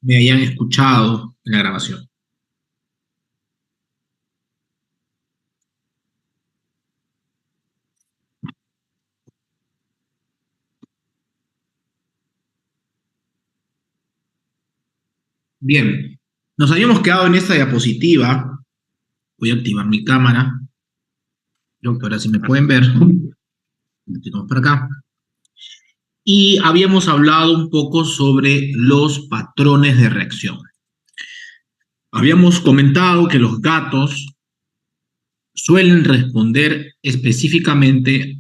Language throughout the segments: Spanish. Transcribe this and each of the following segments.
me hayan escuchado en la grabación. Bien, nos habíamos quedado en esta diapositiva. Voy a activar mi cámara. Creo que ahora sí me pueden ver. Continuamos por acá. Y habíamos hablado un poco sobre los patrones de reacción. Habíamos comentado que los gatos suelen responder específicamente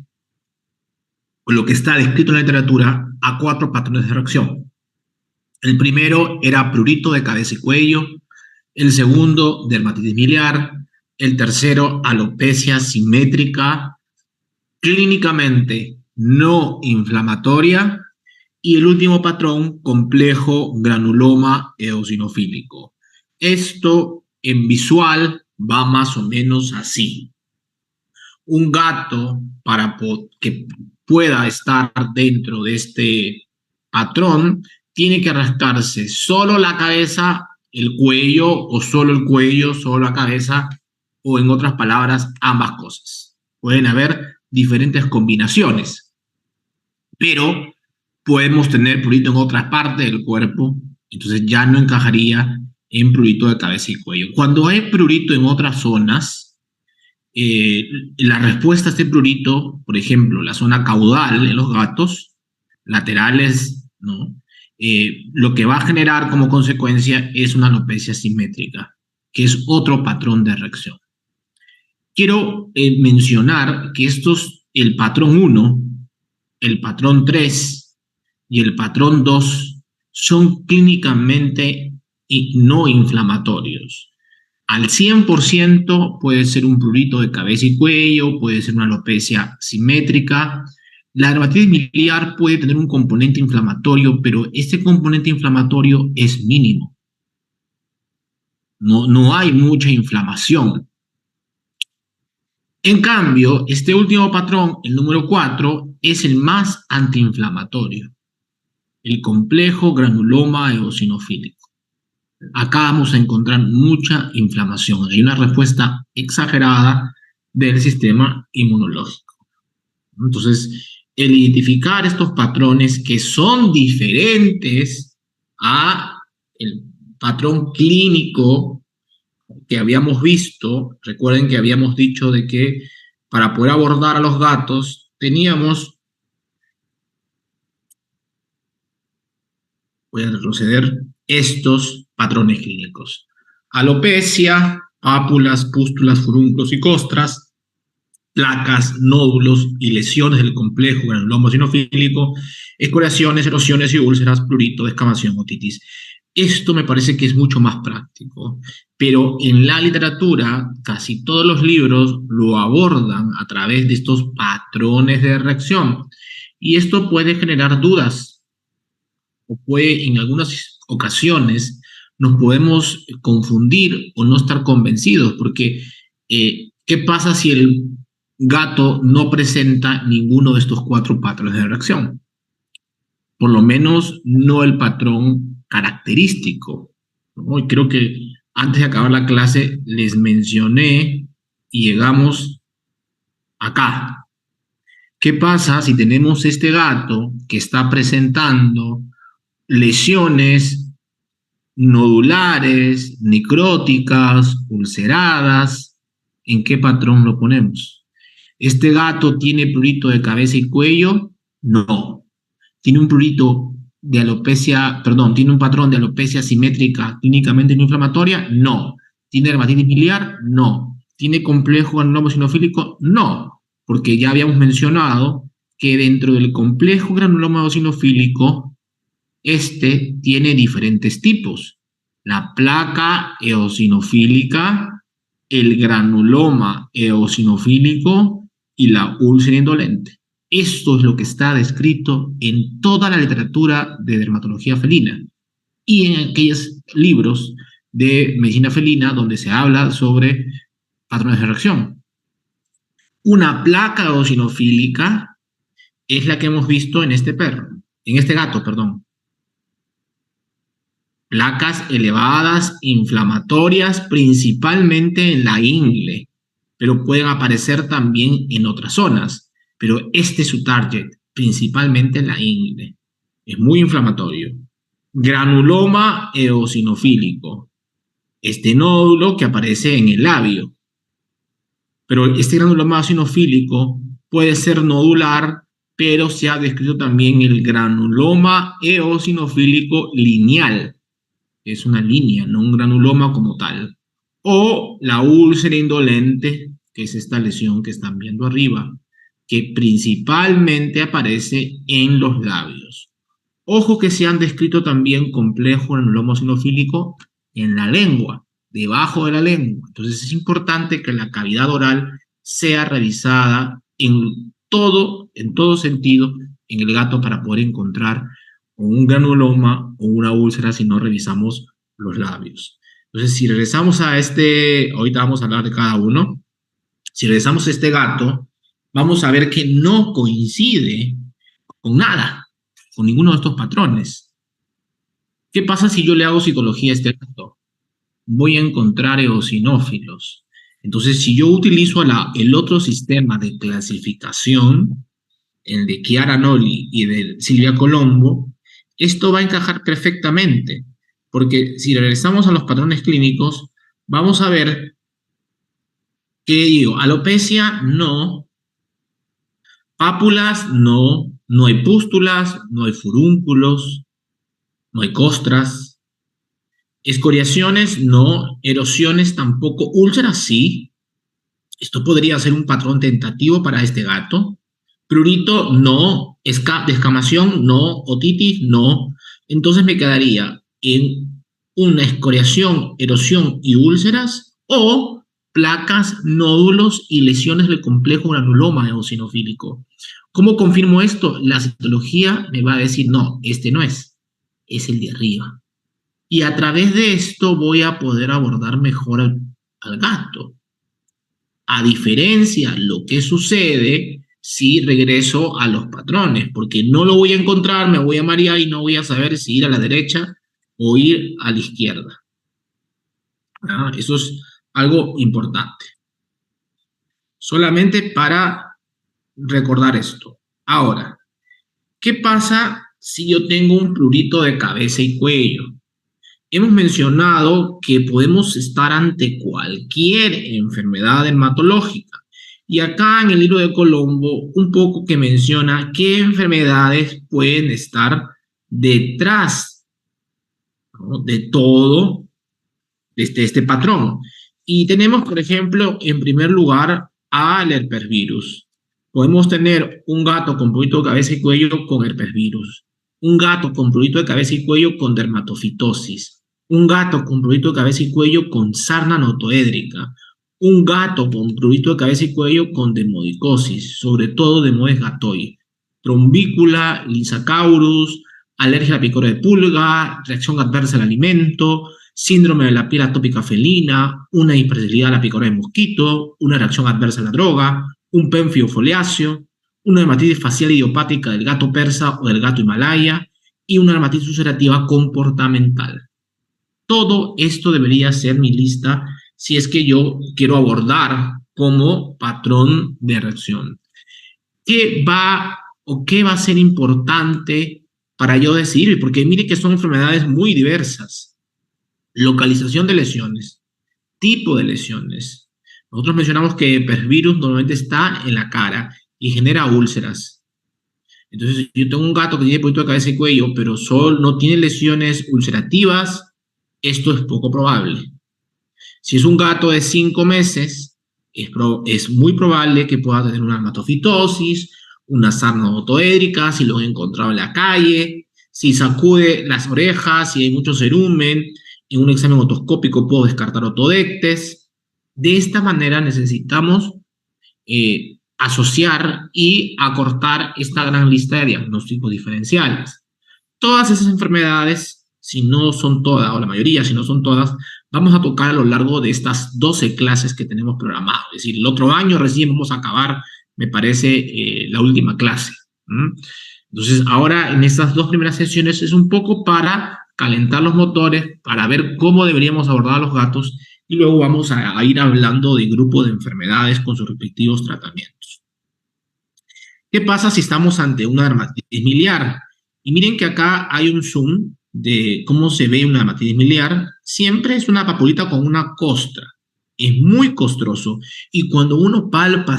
con lo que está descrito en la literatura a 4 patrones de reacción. El primero era prurito de cabeza y cuello, el segundo dermatitis miliar, el tercero alopecia simétrica, clínicamente no inflamatoria, y el último patrón, complejo granuloma eosinofílico. Esto en visual va más o menos así. Un gato, para que pueda estar dentro de este patrón, tiene que rascarse solo la cabeza, el cuello, o solo el cuello, solo la cabeza, o en otras palabras, ambas cosas. Pueden haber diferentes combinaciones, pero podemos tener prurito en otras partes del cuerpo, entonces ya no encajaría en prurito de cabeza y cuello. Cuando hay prurito en otras zonas, la respuesta a este prurito, por ejemplo, la zona caudal en los gatos, laterales, ¿no? Lo que va a generar como consecuencia es una alopecia simétrica, que es otro patrón de reacción. Quiero mencionar que el patrón 1, el patrón 3 y el patrón 2 son clínicamente no inflamatorios. Al 100% puede ser un prurito de cabeza y cuello, puede ser una alopecia simétrica. La dermatitis miliar puede tener un componente inflamatorio, pero este componente inflamatorio es mínimo. No hay mucha inflamación. En cambio, este último patrón, el número 4, es el más antiinflamatorio, el complejo granuloma eosinofílico. Acá vamos a encontrar mucha inflamación. Hay una respuesta exagerada del sistema inmunológico. Entonces, el identificar estos patrones que son diferentes a el patrón clínico que habíamos visto, recuerden que habíamos dicho de que para poder abordar a los gatos teníamos, voy a retroceder, estos patrones clínicos: alopecia, pápulas, pústulas, furúnculos y costras, placas, nódulos y lesiones del complejo granuloma eosinofílico, escoriaciones, erosiones y úlceras, prurito, descamación, otitis. Esto me parece que es mucho más práctico, pero en la literatura casi todos los libros lo abordan a través de estos patrones de reacción, y esto puede generar dudas, o puede en algunas ocasiones nos podemos confundir o no estar convencidos, porque ¿qué pasa si el gato no presenta ninguno de estos 4 patrones de reacción? Por lo menos no el patrón característico, ¿no? Y creo que antes de acabar la clase les mencioné y llegamos acá. ¿Qué pasa si tenemos este gato que está presentando lesiones nodulares, necróticas, ulceradas? ¿En qué patrón lo ponemos? ¿Este gato tiene prurito de cabeza y cuello? No. ¿Tiene un prurito de alopecia, perdón, tiene un patrón de alopecia simétrica clínicamente no inflamatoria? No. ¿Tiene dermatitis miliar? No. ¿Tiene complejo granuloma eosinofílico? No, porque ya habíamos mencionado que dentro del complejo granuloma eosinofílico, este tiene diferentes tipos: la placa eosinofílica, el granuloma eosinofílico y la úlcera indolente. Esto es lo que está descrito en toda la literatura de dermatología felina y en aquellos libros de medicina felina donde se habla sobre patrones de reacción. Una placa eosinofílica es la que hemos visto en este perro, en este gato, perdón. placas elevadas, inflamatorias, principalmente en la ingle, pero pueden aparecer también en otras zonas. Pero este es su target, principalmente en la ingle. Es muy inflamatorio. Granuloma eosinofílico. Este nódulo que aparece en el labio. Pero este granuloma eosinofílico puede ser nodular, pero se ha descrito también el granuloma eosinofílico lineal. Es una línea, no un granuloma como tal. O la úlcera indolente, que es esta lesión que están viendo arriba, que principalmente aparece en los labios. Ojo que se han descrito también complejo granuloma eosinofílico en la lengua, debajo de la lengua. Entonces es importante que la cavidad oral sea revisada en todo sentido en el gato para poder encontrar un granuloma o una úlcera si no revisamos los labios. Entonces, si regresamos a ahorita vamos a hablar de cada uno. Si regresamos a este gato, vamos a ver que no coincide con nada, con ninguno de estos patrones. ¿Qué pasa si yo le hago citología a este gato? Voy a encontrar eosinófilos. Entonces, si yo utilizo el otro sistema de clasificación, el de Chiara Noli y de Silvia Colombo, esto va a encajar perfectamente, porque si regresamos a los patrones clínicos, vamos a ver que digo, alopecia no, pápulas no, no hay pústulas, no hay furúnculos, no hay costras, escoriaciones no, erosiones tampoco, úlceras sí. Esto podría ser un patrón tentativo para este gato. Prurito no, descamación no, otitis no. Entonces me quedaría en una escoriación, erosión y úlceras o placas, nódulos y lesiones del complejo granuloma eosinofílico. ¿Cómo confirmo esto? La citología me va a decir, no, este no es el de arriba. Y a través de esto voy a poder abordar mejor al gato. A diferencia, lo que sucede si regreso a los patrones, porque no lo voy a encontrar, me voy a marear y no voy a saber si ir a la derecha o ir a la izquierda. Eso es algo importante. Solamente para recordar esto. Ahora, ¿qué pasa si yo tengo un prurito de cabeza y cuello? Hemos mencionado que podemos estar ante cualquier enfermedad dermatológica. Y acá en el libro de Colombo, un poco que menciona qué enfermedades pueden estar detrás, ¿no?, de todo este patrón. Y tenemos, por ejemplo, en primer lugar, al herpesvirus. Podemos tener un gato con prurito de cabeza y cuello con herpesvirus, un gato con prurito de cabeza y cuello con dermatofitosis, un gato con prurito de cabeza y cuello con sarna notoédrica, un gato con prurito de cabeza y cuello con demodicosis, sobre todo Demodes gatoi, trombícula, Lysacaurus, alergia a la picora de pulga, reacción adversa al alimento, síndrome de la piel atópica felina, una hipersensibilidad a la picora de mosquito, una reacción adversa a la droga, un pénfilo foliáceo, una dermatitis facial idiopática del gato persa o del gato himalaya y una dermatitis ulcerativa comportamental. Todo esto debería ser mi lista si es que yo quiero abordar como patrón de reacción. ¿Qué va a ser importante para yo decidir? Porque mire que son enfermedades muy diversas. Localización de lesiones, tipo de lesiones. Nosotros mencionamos que herpesvirus normalmente está en la cara y genera úlceras. Entonces, yo tengo un gato que tiene prurito de cabeza y cuello, pero solo no tiene lesiones ulcerativas, esto es poco probable. Si es un gato de 5 meses, es muy probable que pueda tener una dermatofitosis, una sarna notoédrica, si lo he encontrado en la calle, si sacude las orejas, si hay mucho cerumen, en un examen otoscópico puedo descartar otodectes. De esta manera necesitamos asociar y acortar esta gran lista de diagnósticos diferenciales. Todas esas enfermedades, si no son todas, o la mayoría, si no son todas, vamos a tocar a lo largo de estas 12 clases que tenemos programadas. Es decir, el otro año recién vamos a acabar, me parece, la última clase. Entonces, ahora en estas 2 primeras sesiones es un poco para calentar los motores para ver cómo deberíamos abordar a los gatos y luego vamos a ir hablando de grupos de enfermedades con sus respectivos tratamientos. ¿Qué pasa si estamos ante una dermatitis miliar? Y miren que acá hay un zoom de cómo se ve una dermatitis miliar. Siempre es una papulita con una costra. Es muy costroso y cuando uno palpa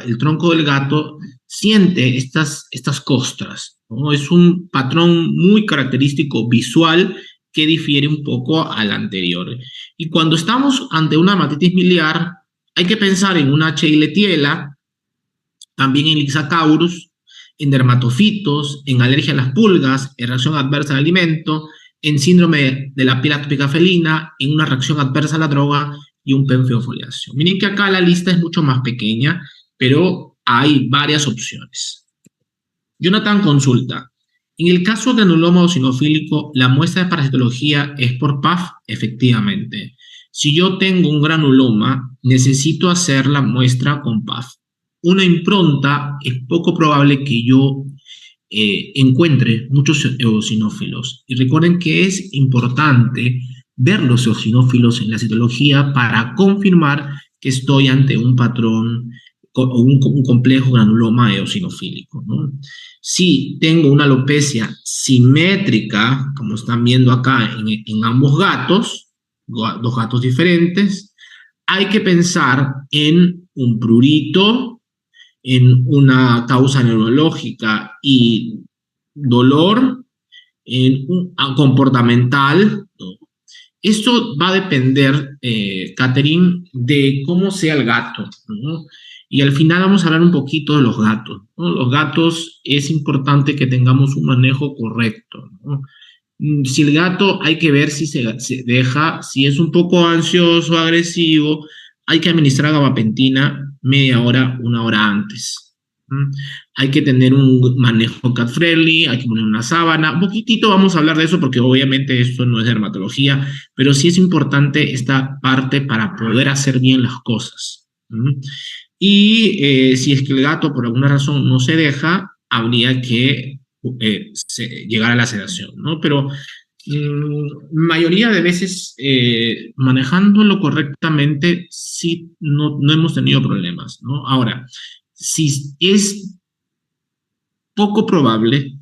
el tronco del gato, siente estas costras, ¿no? Es un patrón muy característico visual que difiere un poco al anterior. Y cuando estamos ante una dermatitis miliar, hay que pensar en una Escherichia, también en Lixacaurus, en dermatofitos, en alergia a las pulgas, en reacción adversa al alimento, en síndrome de la piel atópica felina, en una reacción adversa a la droga y un penfeofoliación. Miren que acá la lista es mucho más pequeña, pero hay varias opciones. Jonathan consulta. En el caso de granuloma eosinofílico, ¿la muestra de parasitología es por PAF? Efectivamente. Si yo tengo un granuloma, necesito hacer la muestra con PAF. Una impronta es poco probable que yo encuentre muchos eosinófilos. Y recuerden que es importante ver los eosinófilos en la citología para confirmar que estoy ante un patrón o un complejo granuloma eosinofílico, ¿no? Si tengo una alopecia simétrica, como están viendo acá en ambos gatos, dos gatos diferentes, hay que pensar en un prurito, en una causa neurológica y dolor, en un comportamental, ¿no? Esto va a depender, Catherine, de cómo sea el gato, ¿no? Y al final vamos a hablar un poquito de los gatos, ¿no? Los gatos es importante que tengamos un manejo correcto, ¿no? Si el gato hay que ver si se deja, si es un poco ansioso, agresivo, hay que administrar gabapentina media hora, una hora antes. Hay que tener un manejo cat friendly, hay que poner una sábana, un poquitito vamos a hablar de eso porque obviamente esto no es dermatología, pero sí es importante esta parte para poder hacer bien las cosas. Y si es que el gato por alguna razón no se deja, habría que llegar a la sedación, ¿no? Pero mayoría de veces manejándolo correctamente sí no hemos tenido problemas, ¿no? Ahora, si es poco probable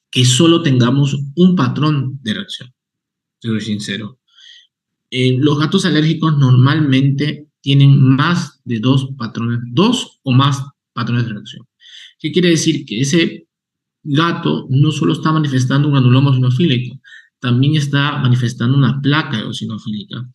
que solo tengamos un patrón de reacción, soy sincero. Los gatos alérgicos normalmente tienen más de dos o más patrones de reacción. ¿Qué quiere decir? Que ese gato no solo está manifestando un granuloma eosinofílico, también está manifestando una placa eosinofílica.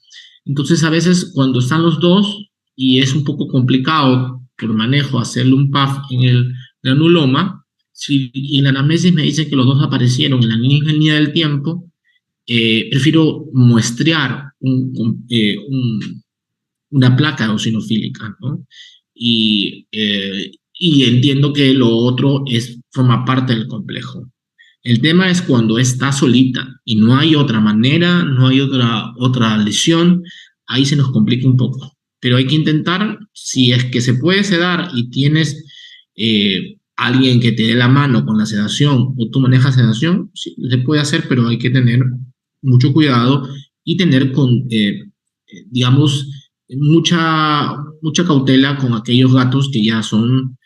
Entonces, a veces cuando están los dos, y es un poco complicado por manejo hacerle un PAF en el granuloma, si en la anamnesis me dicen que los dos aparecieron en la misma línea del tiempo, prefiero muestrear una placa eosinofílica, ¿no? Y entiendo que lo otro forma parte del complejo. El tema es cuando está solita y no hay otra manera, no hay otra lesión, ahí se nos complica un poco. Pero hay que intentar, si es que se puede sedar y tienes alguien que te dé la mano con la sedación o tú manejas sedación, sí, se puede hacer, pero hay que tener mucho cuidado y tener digamos, mucha cautela con aquellos gatos que ya son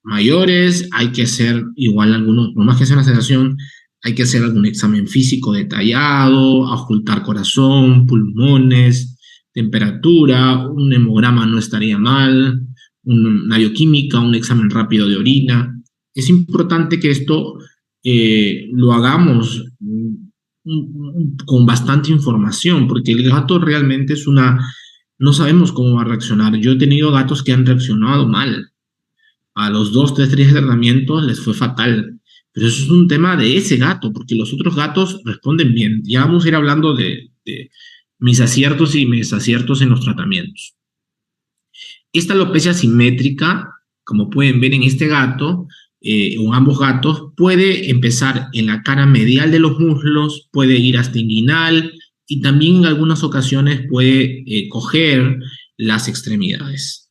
mayores. Hay que hacer igual algunos, no más que hacer una sedación, hay que hacer algún examen físico detallado, ocultar corazón, pulmones, temperatura, un hemograma no estaría mal, una bioquímica, un examen rápido de orina. Es importante que esto lo hagamos con bastante información, porque el gato realmente no sabemos cómo va a reaccionar. Yo he tenido gatos que han reaccionado mal. A los 2, 3 días de tratamiento les fue fatal. Pero eso es un tema de ese gato, porque los otros gatos responden bien. Ya vamos a ir hablando de mis aciertos y mis desaciertos en los tratamientos. Esta alopecia simétrica, como pueden ver en este gato, o ambos gatos, puede empezar en la cara medial de los muslos, puede ir hasta inguinal y también en algunas ocasiones puede coger las extremidades.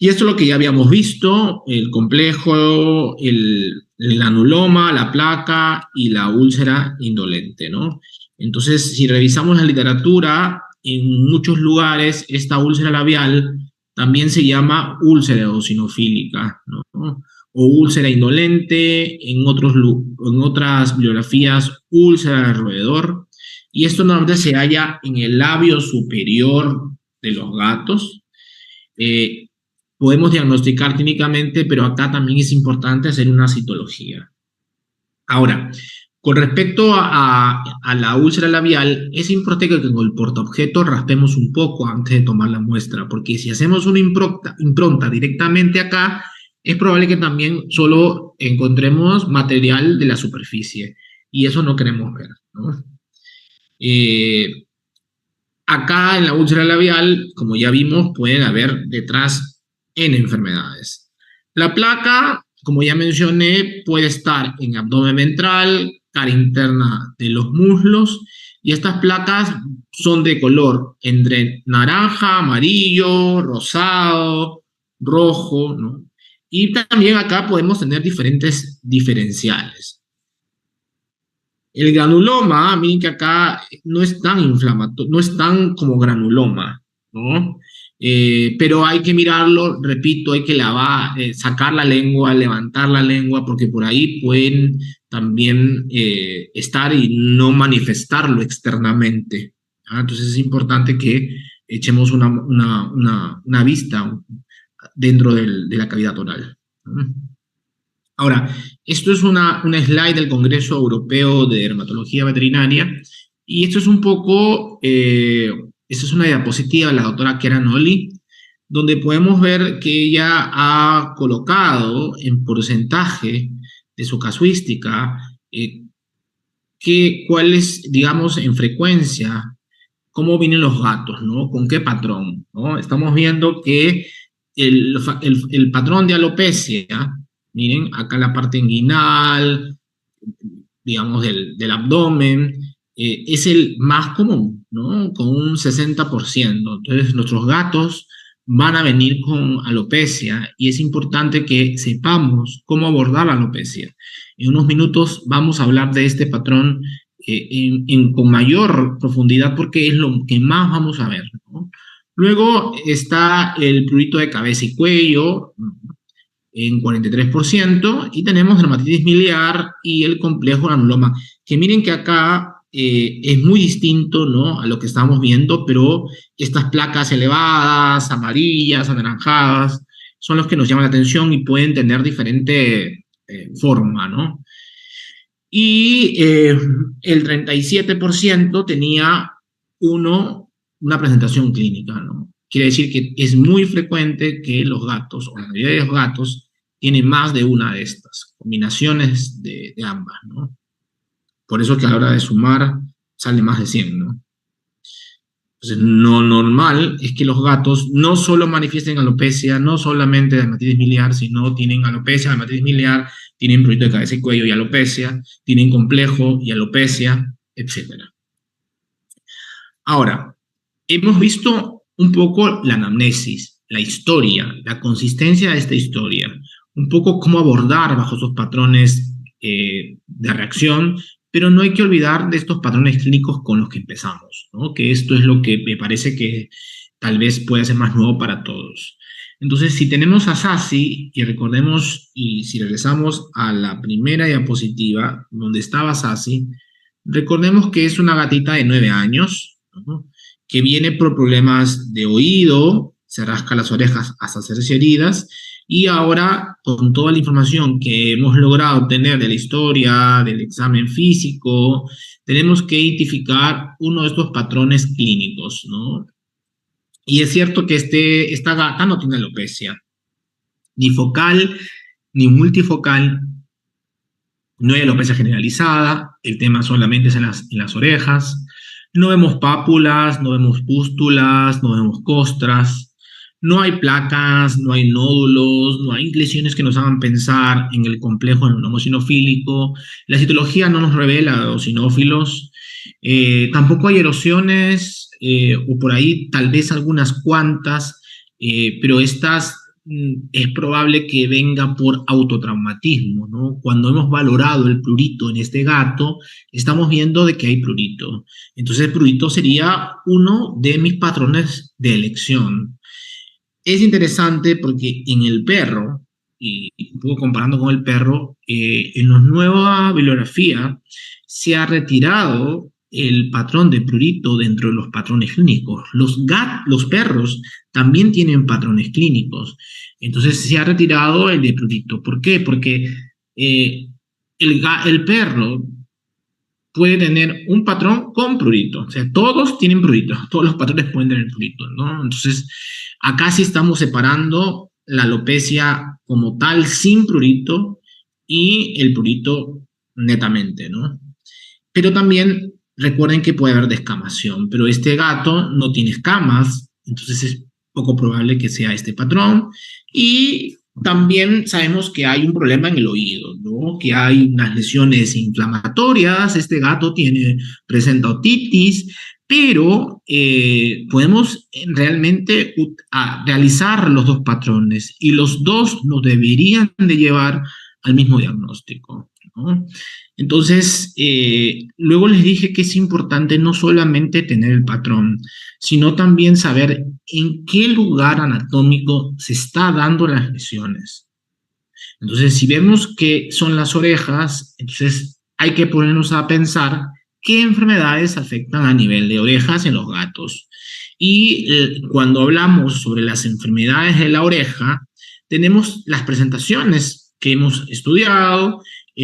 Y esto es lo que ya habíamos visto, el complejo, el anuloma, la placa y la úlcera indolente, ¿no? Entonces, si revisamos la literatura, en muchos lugares esta úlcera labial también se llama úlcera eosinofílica, ¿no? O úlcera indolente, en otras bibliografías, úlcera de roedor. Y esto normalmente se halla en el labio superior de los gatos. Eh, Podemos diagnosticar clínicamente, pero acá también es importante hacer una citología. Ahora, con respecto a la úlcera labial, es importante que con el portaobjeto raspemos un poco antes de tomar la muestra, porque si hacemos una impronta directamente acá, es probable que también solo encontremos material de la superficie, y eso no queremos ver, ¿no? Eh, Acá en la úlcera labial, como ya vimos, pueden haber detrás N enfermedades. La placa, como ya mencioné, puede estar en abdomen ventral, cara interna de los muslos, y estas placas son de color entre naranja, amarillo, rosado, rojo, ¿no? Y también acá podemos tener diferentes diferenciales. El granuloma, miren que acá no es tan inflamatorio, no es tan como granuloma, ¿no? Pero hay que mirarlo, repito, hay que lavar, sacar la lengua, levantar la lengua, porque por ahí pueden también estar y no manifestarlo externamente. ¿Ah? Entonces es importante que echemos una vista dentro de la cavidad oral. ¿No? Ahora, esto es una slide del Congreso Europeo de Dermatología Veterinaria y esto es un poco, esta es una diapositiva de la doctora Chiara Noli, donde podemos ver que ella ha colocado en porcentaje de su casuística cuál es, digamos, en frecuencia, cómo vienen los gatos, ¿no? ¿Con qué patrón? ¿No? Estamos viendo que el patrón de alopecia, miren, acá la parte inguinal, digamos, del abdomen, es el más común, ¿no? Con un 60%. Entonces, nuestros gatos van a venir con alopecia y es importante que sepamos cómo abordar la alopecia. En unos minutos vamos a hablar de este patrón con mayor profundidad porque es lo que más vamos a ver, ¿no? Luego está el prurito de cabeza y cuello, en 43%, y tenemos dermatitis miliar y el complejo granuloma, que miren que acá es muy distinto, ¿no?, a lo que estamos viendo, pero estas placas elevadas, amarillas, anaranjadas, son los que nos llaman la atención y pueden tener diferente forma, ¿no? Y el 37% tenía una presentación clínica, ¿no? Quiere decir que es muy frecuente que los gatos, o la mayoría de los gatos, tienen más de una de estas, combinaciones de ambas, ¿no? Por eso que a la hora de sumar sale más de 100, ¿no? Entonces, lo normal es que los gatos no solo manifiesten alopecia, no solamente dermatitis miliar, sino tienen alopecia, dermatitis miliar, tienen prurito de cabeza y cuello y alopecia, tienen complejo y alopecia, etc. Ahora, hemos visto un poco la anamnesis, la historia, la consistencia de esta historia, un poco cómo abordar bajo esos patrones de reacción, pero no hay que olvidar de estos patrones clínicos con los que empezamos, ¿no? Que esto es lo que me parece que tal vez pueda ser más nuevo para todos. Entonces, si tenemos a Sassy, y recordemos, y si regresamos a la primera diapositiva, donde estaba Sassy, recordemos que es una gatita de 9 años, ¿no?, que viene por problemas de oído, se rasca las orejas hasta hacerse heridas, y ahora, con toda la información que hemos logrado obtener de la historia, del examen físico, tenemos que identificar uno de estos patrones clínicos, ¿no? Y es cierto que esta gata no tiene alopecia, ni focal, ni multifocal, no hay alopecia generalizada, el tema solamente es en las orejas, no vemos pápulas, no vemos pústulas, no vemos costras, no hay placas, no hay nódulos, no hay lesiones que nos hagan pensar en el complejo eosinofílico. La citología no nos revela eosinófilos. Tampoco hay erosiones, o por ahí tal vez algunas cuantas, pero estas es probable que venga por autotraumatismo, ¿no? Cuando hemos valorado el prurito en este gato, estamos viendo de que hay prurito. Entonces el prurito sería uno de mis patrones de elección. Es interesante porque en el perro, y un poco comparando con el perro, en la nueva bibliografía se ha retirado el patrón de prurito dentro de los patrones clínicos. Los perros también tienen patrones clínicos. Entonces se ha retirado el de prurito. ¿Por qué? Porque el perro puede tener un patrón con prurito. O sea, todos tienen prurito. Todos los patrones pueden tener prurito, ¿no? Entonces, acá sí estamos separando la alopecia como tal sin prurito y el prurito netamente, ¿no? Pero también recuerden que puede haber descamación, pero este gato no tiene escamas, entonces es poco probable que sea este patrón. Y también sabemos que hay un problema en el oído, ¿no? Que hay unas lesiones inflamatorias, este gato presenta otitis, pero podemos realmente realizar los dos patrones y los dos nos deberían de llevar al mismo diagnóstico, ¿no? Entonces, luego les dije que es importante no solamente tener el patrón, sino también saber en qué lugar anatómico se está dando las lesiones. Entonces, si vemos que son las orejas, entonces hay que ponernos a pensar qué enfermedades afectan a nivel de orejas en los gatos. Y cuando hablamos sobre las enfermedades de la oreja, tenemos las presentaciones que hemos estudiado: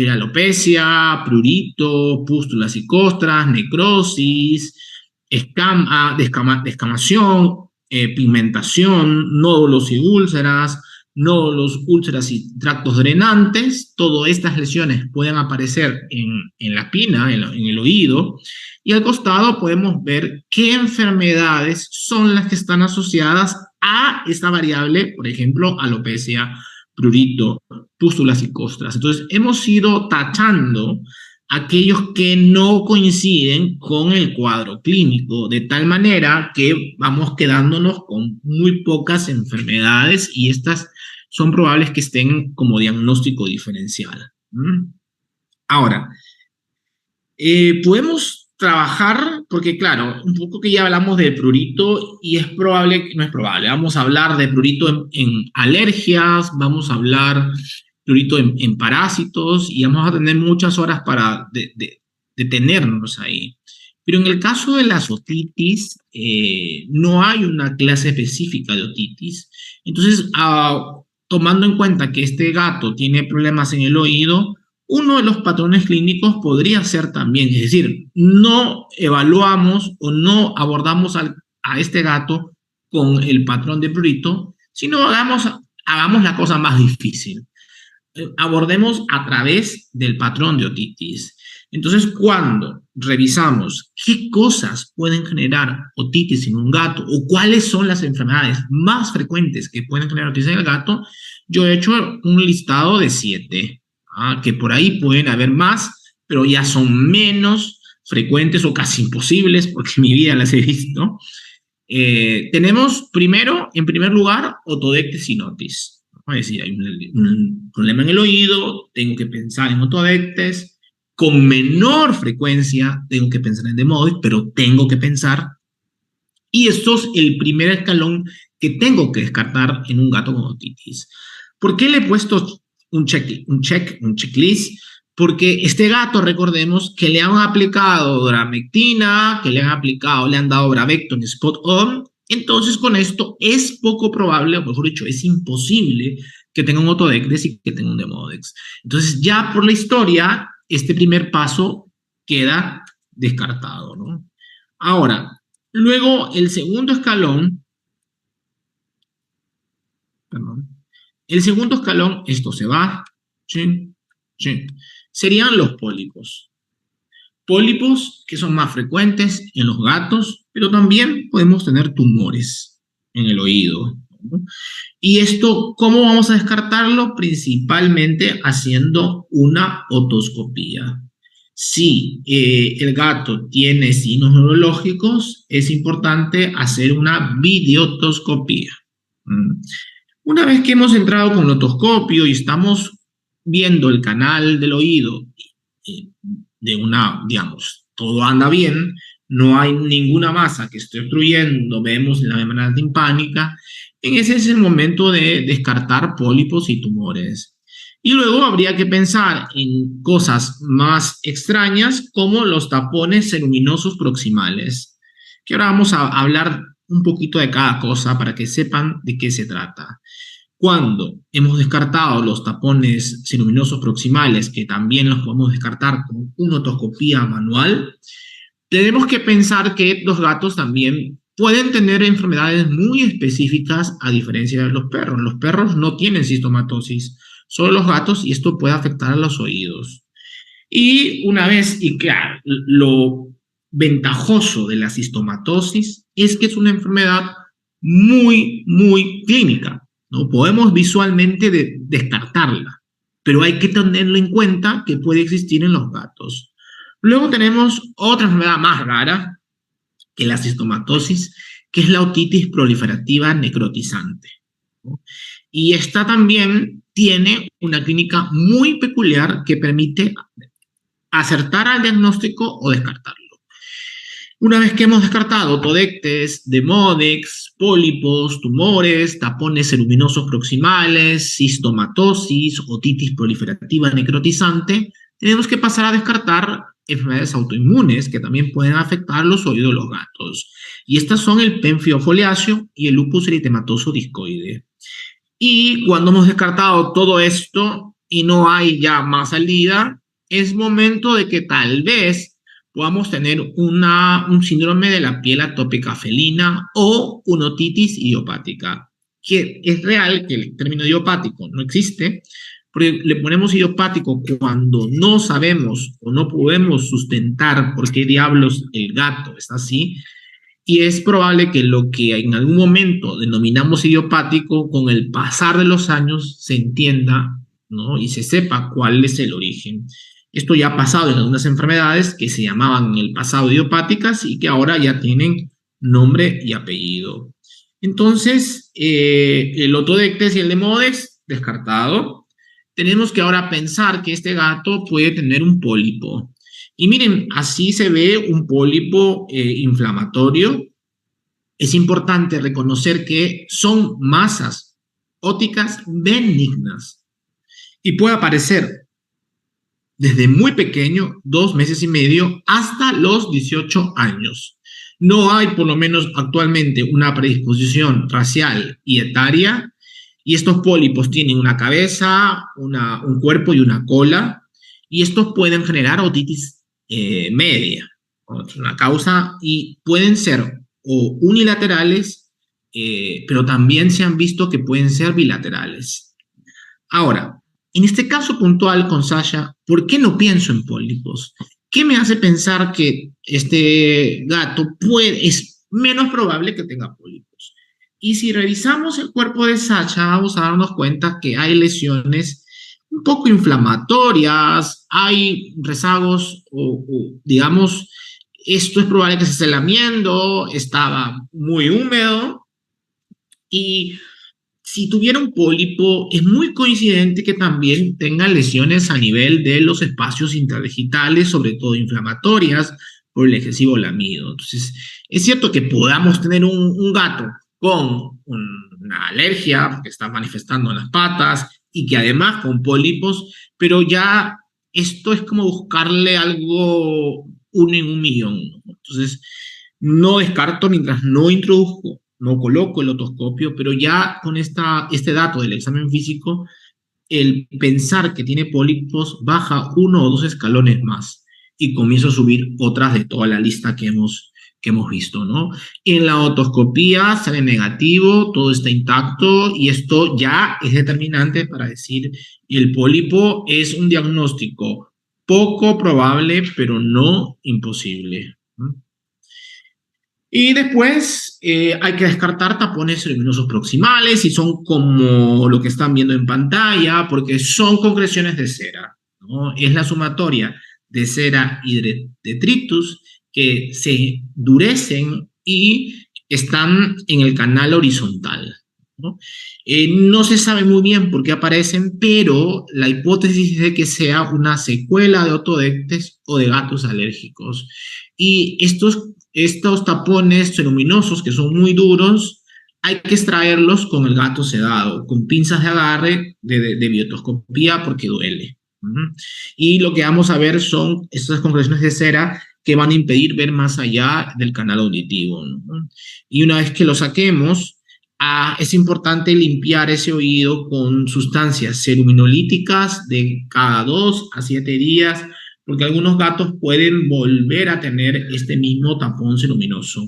alopecia, prurito, pústulas y costras, necrosis, descamación, pigmentación, nódulos y úlceras, nódulos, úlceras y tractos drenantes. Todas estas lesiones pueden aparecer en la pina, en el oído, y al costado podemos ver qué enfermedades son las que están asociadas a esta variable, por ejemplo, alopecia, prurito, pústulas y costras. Entonces, hemos ido tachando aquellos que no coinciden con el cuadro clínico, de tal manera que vamos quedándonos con muy pocas enfermedades y estas son probables que estén como diagnóstico diferencial. Ahora, podemos trabajar, porque claro, un poco que ya hablamos de prurito y es probable, no es probable, vamos a hablar de prurito en alergias, vamos a hablar prurito en parásitos y vamos a tener muchas horas para detenernos ahí. Pero en el caso de las otitis, no hay una clase específica de otitis. Entonces, tomando en cuenta que este gato tiene problemas en el oído, uno de los patrones clínicos podría ser también, es decir, no evaluamos o no abordamos a este gato con el patrón de prurito, sino hagamos la cosa más difícil. Abordemos a través del patrón de otitis. Entonces, cuando revisamos qué cosas pueden generar otitis en un gato o cuáles son las enfermedades más frecuentes que pueden generar otitis en el gato, yo he hecho un listado de 7. Que por ahí pueden haber más, pero ya son menos frecuentes o casi imposibles, porque en mi vida las he visto. Tenemos primero, en primer lugar, otodectes sin otis. Es decir, hay un problema en el oído, tengo que pensar en otodectes. Con menor frecuencia tengo que pensar en demodex, pero tengo que pensar. Y esto es el primer escalón que tengo que descartar en un gato con otitis. ¿Por qué le he puesto un checklist? Porque este gato, recordemos que le han aplicado dramectina, que le han dado Bravecto en spot on. Entonces, con esto es poco probable, o mejor dicho, es imposible que tenga un otodectes y que tenga un demodex. Entonces, ya por la historia, este primer paso queda descartado, ¿no? Ahora, luego el segundo escalón, esto se va, serían los pólipos. Pólipos que son más frecuentes en los gatos, pero también podemos tener tumores en el oído, ¿no? Y esto, ¿cómo vamos a descartarlo? Principalmente haciendo una otoscopía. Si el gato tiene signos neurológicos, es importante hacer una videotoscopía. Una vez que hemos entrado con el otoscopio y estamos viendo el canal del oído eh, de una, digamos, todo anda bien, no hay ninguna masa que esté obstruyendo, vemos la membrana timpánica, en ese es el momento de descartar pólipos y tumores. Y luego habría que pensar en cosas más extrañas como los tapones ceruminosos proximales, que ahora vamos a hablar un poquito de cada cosa para que sepan de qué se trata. Cuando hemos descartado los tapones ceruminosos proximales, que también los podemos descartar con una otoscopía manual, tenemos que pensar que los gatos también pueden tener enfermedades muy específicas a diferencia de los perros. Los perros no tienen cistomatosis, solo los gatos, y esto puede afectar a los oídos. Y una vez, y claro, lo ventajoso de la cistomatosis es que es una enfermedad muy clínica, ¿no? Podemos visualmente descartarla, pero hay que tenerlo en cuenta que puede existir en los gatos. Luego tenemos otra enfermedad más rara que la cistomatosis, que es la otitis proliferativa necrotizante, ¿no? Y esta también tiene una clínica muy peculiar que permite acertar al diagnóstico o descartarlo. Una vez que hemos descartado todectes, demodex, pólipos, tumores, tapones ceruminosos proximales, cistomatosis, otitis proliferativa necrotizante, tenemos que pasar a descartar enfermedades autoinmunes que también pueden afectar los oídos de los gatos. Y estas son el pemphio foliáceo y el lupus eritematoso discoide. Y cuando hemos descartado todo esto y no hay ya más salida, es momento de que tal vez podamos tener un síndrome de la piel atópica felina o una otitis idiopática, que es real que el término idiopático no existe, porque le ponemos idiopático cuando no sabemos o no podemos sustentar por qué diablos el gato está así, y es probable que lo que en algún momento denominamos idiopático, con el pasar de los años se entienda, ¿no? Y se sepa cuál es el origen. Esto ya ha pasado en algunas enfermedades que se llamaban en el pasado idiopáticas y que ahora ya tienen nombre y apellido. Entonces, el otodectes y el demodex, descartado. Tenemos que ahora pensar que este gato puede tener un pólipo. Y miren, así se ve un pólipo inflamatorio. Es importante reconocer que son masas óticas benignas y puede aparecer desde muy pequeño, 2 meses y medio, hasta los 18 años. No hay, por lo menos actualmente, una predisposición racial y etaria, y estos pólipos tienen una cabeza, un cuerpo y una cola, y estos pueden generar otitis media, una causa, y pueden ser o unilaterales, pero también se han visto que pueden ser bilaterales. Ahora, en este caso puntual con Sasha, ¿por qué no pienso en pólipos? ¿Qué me hace pensar que este gato es menos probable que tenga pólipos? Y si revisamos el cuerpo de Sasha, vamos a darnos cuenta que hay lesiones un poco inflamatorias, hay rezagos o digamos, esto es probable que se esté lamiendo, estaba muy húmedo y si tuviera un pólipo, es muy coincidente que también tenga lesiones a nivel de los espacios intradigitales, sobre todo inflamatorias, por el excesivo lamido. Entonces, es cierto que podamos tener un gato con una alergia que está manifestando en las patas y que además con pólipos, pero ya esto es como buscarle algo uno en un millón, ¿no? Entonces, no descarto mientras no introduzco, no coloco el otoscopio, pero ya con este dato del examen físico, el pensar que tiene pólipos baja 1 o 2 escalones más y comienzo a subir otras de toda la lista que hemos visto, ¿no? En la otoscopía sale negativo, todo está intacto y esto ya es determinante para decir el pólipo es un diagnóstico poco probable, pero no imposible, ¿no? Y después hay que descartar tapones luminosos proximales y son como lo que están viendo en pantalla, porque son concreciones de cera, ¿no? Es la sumatoria de cera y de detritus que se endurecen y están en el canal horizontal, ¿no? No se sabe muy bien por qué aparecen, pero la hipótesis es de que sea una secuela de otodectes o de gatos alérgicos. Y estos tapones luminosos, que son muy duros, hay que extraerlos con el gato sedado, con pinzas de agarre de biotoscopía, porque duele. Y lo que vamos a ver son estas compresiones de cera que van a impedir ver más allá del canal auditivo, ¿no? Y una vez que lo saquemos, es importante limpiar ese oído con sustancias ceruminolíticas de cada 2 a 7 días, porque algunos gatos pueden volver a tener este mismo tapón ceruminoso.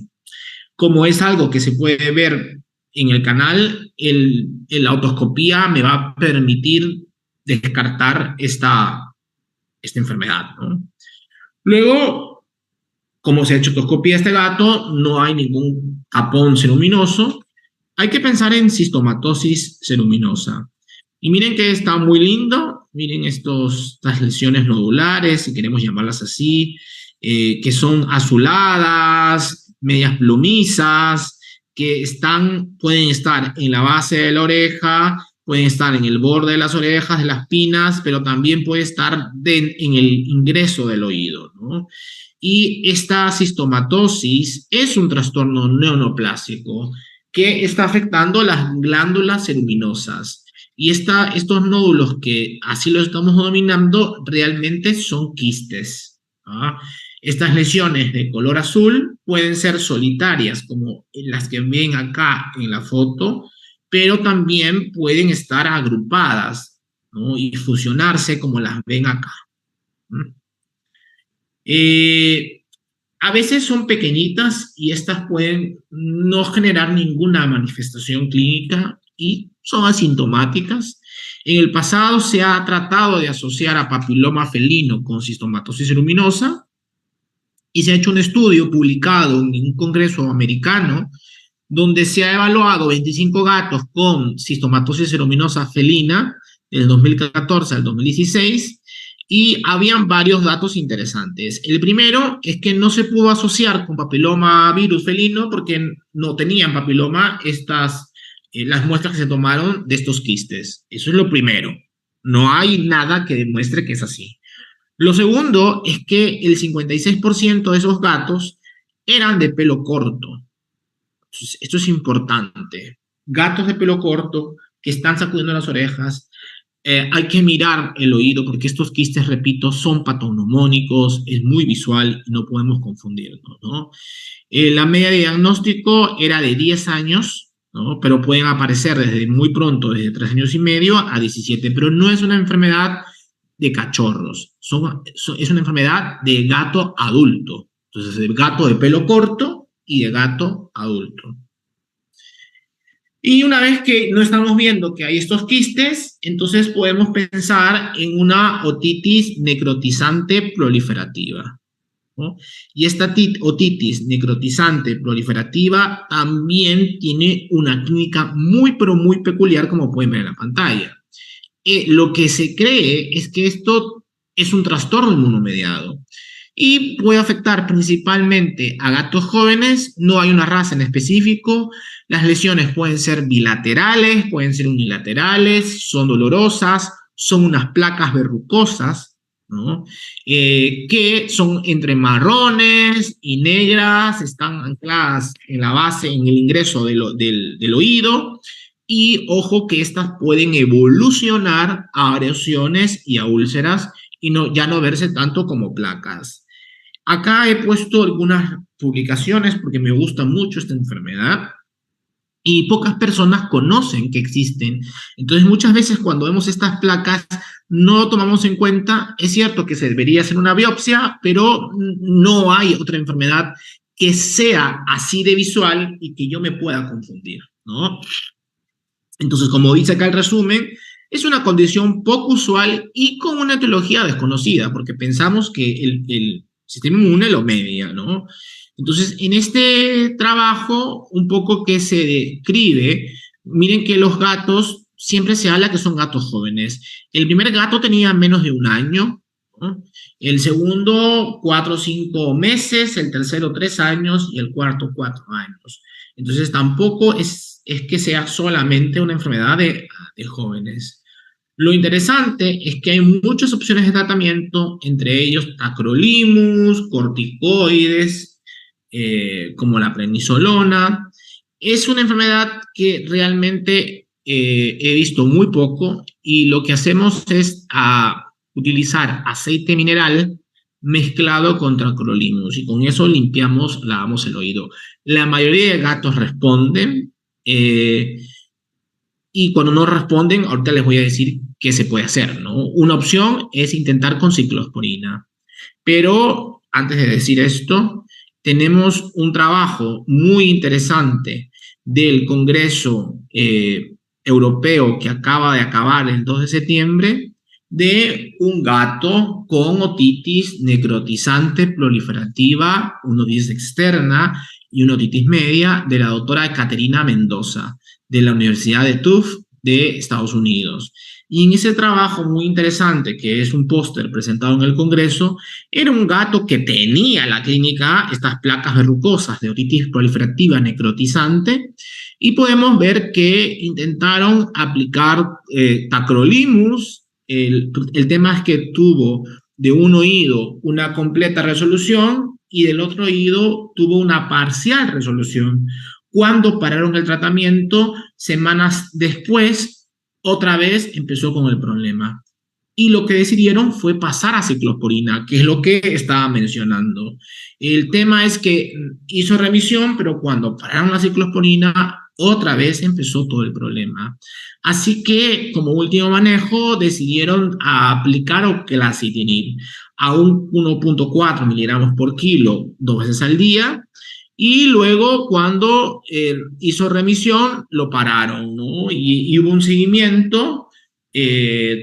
Como es algo que se puede ver en el canal, la otoscopía me va a permitir descartar esta enfermedad, ¿no? Luego, como se ha hecho otoscopía a este gato, no hay ningún tapón ceruminoso. Hay que pensar en cistomatosis ceruminosa. Y miren que está muy lindo, miren estas lesiones nodulares, si queremos llamarlas así, que son azuladas, medias plumizas, que pueden estar en la base de la oreja, pueden estar en el borde de las orejas, de las pinas, pero también puede estar en el ingreso del oído, ¿no? Y esta cistomatosis es un trastorno neonoplásico que está afectando las glándulas ceruminosas. Y estos nódulos que así lo estamos denominando realmente son quistes. ¿Ah? Estas lesiones de color azul pueden ser solitarias, como las que ven acá en la foto, pero también pueden estar agrupadas, ¿no? Y fusionarse como las ven acá. A veces son pequeñitas y estas pueden no generar ninguna manifestación clínica y son asintomáticas. En el pasado se ha tratado de asociar a papiloma felino con cistomatosis ceruminosa y se ha hecho un estudio publicado en un congreso americano donde se ha evaluado 25 gatos con cistomatosis ceruminosa felina del 2014 al 2016 y habían varios datos interesantes. El primero es que no se pudo asociar con papiloma virus felino porque no tenían papiloma las muestras que se tomaron de estos quistes. Eso es lo primero. No hay nada que demuestre que es así. Lo segundo es que el 56% de esos gatos eran de pelo corto. Entonces, esto es importante. Gatos de pelo corto que están sacudiendo las orejas, hay que mirar el oído porque estos quistes, repito, son patognomónicos, es muy visual y no podemos confundirnos, ¿no? La media de diagnóstico era de 10 años, ¿no? Pero pueden aparecer desde muy pronto, desde 3 años y medio a 17, pero no es una enfermedad de cachorros, es una enfermedad de gato adulto. Entonces, de gato de pelo corto y de gato adulto. Y una vez que no estamos viendo que hay estos quistes, entonces podemos pensar en una otitis necrotizante proliferativa, ¿no? Y esta otitis necrotizante proliferativa también tiene una clínica muy, pero muy peculiar, como pueden ver en la pantalla. Lo que se cree es que esto es un trastorno inmunomediado y puede afectar principalmente a gatos jóvenes. No hay una raza en específico. Las lesiones pueden ser bilaterales, pueden ser unilaterales, son dolorosas, son unas placas verrucosas, ¿no? Que son entre marrones y negras, están ancladas en la base, en el ingreso del oído. Y ojo que estas pueden evolucionar a erosiones y a úlceras y ya no verse tanto como placas. Acá he puesto algunas publicaciones porque me gusta mucho esta enfermedad y pocas personas conocen que existen. Entonces, muchas veces cuando vemos estas placas no lo tomamos en cuenta. Es cierto que se debería hacer una biopsia, pero no hay otra enfermedad que sea así de visual y que yo me pueda confundir, ¿no? Entonces, como dice acá el resumen, es una condición poco usual y con una etiología desconocida, porque pensamos que el sistema inmune lo media, ¿no? Entonces, en este trabajo, un poco que se describe, miren que los gatos, siempre se habla que son gatos jóvenes. El primer gato tenía menos de 1 año, ¿no? El segundo, 4 o 5 meses, el tercero, 3 años y el cuarto, 4 años. Entonces, tampoco es es que sea solamente una enfermedad de jóvenes. Lo interesante es que hay muchas opciones de tratamiento, entre ellos tacrolimus, corticoides, como la prednisolona. Es una enfermedad que realmente he visto muy poco y lo que hacemos es utilizar aceite mineral mezclado con tacrolimus y con eso lavamos el oído. La mayoría de gatos responden. Y cuando no responden, ahorita les voy a decir qué se puede hacer, ¿no? Una opción es intentar con ciclosporina. Pero antes de decir esto, tenemos un trabajo muy interesante del Congreso Europeo que acaba de acabar el 2 de septiembre de un gato con otitis necrotizante proliferativa, una otitis externa y una otitis media de la doctora Caterina Mendoza de la Universidad de Tufts de Estados Unidos. Y en ese trabajo muy interesante, que es un póster presentado en el Congreso, era un gato que tenía en la clínica estas placas verrucosas de otitis proliferativa necrotizante y podemos ver que intentaron aplicar tacrolimus. El tema es que tuvo de un oído una completa resolución y del otro oído tuvo una parcial resolución. Cuando pararon el tratamiento, semanas después, otra vez empezó con el problema. Y lo que decidieron fue pasar a ciclosporina, que es lo que estaba mencionando. El tema es que hizo remisión, pero cuando pararon la ciclosporina, otra vez empezó todo el problema. Así que, como último manejo, decidieron aplicar oclacitinib a un 1.4 miligramos por kilo 2 veces al día, y luego, cuando hizo remisión, lo pararon, ¿no? Y hubo un seguimiento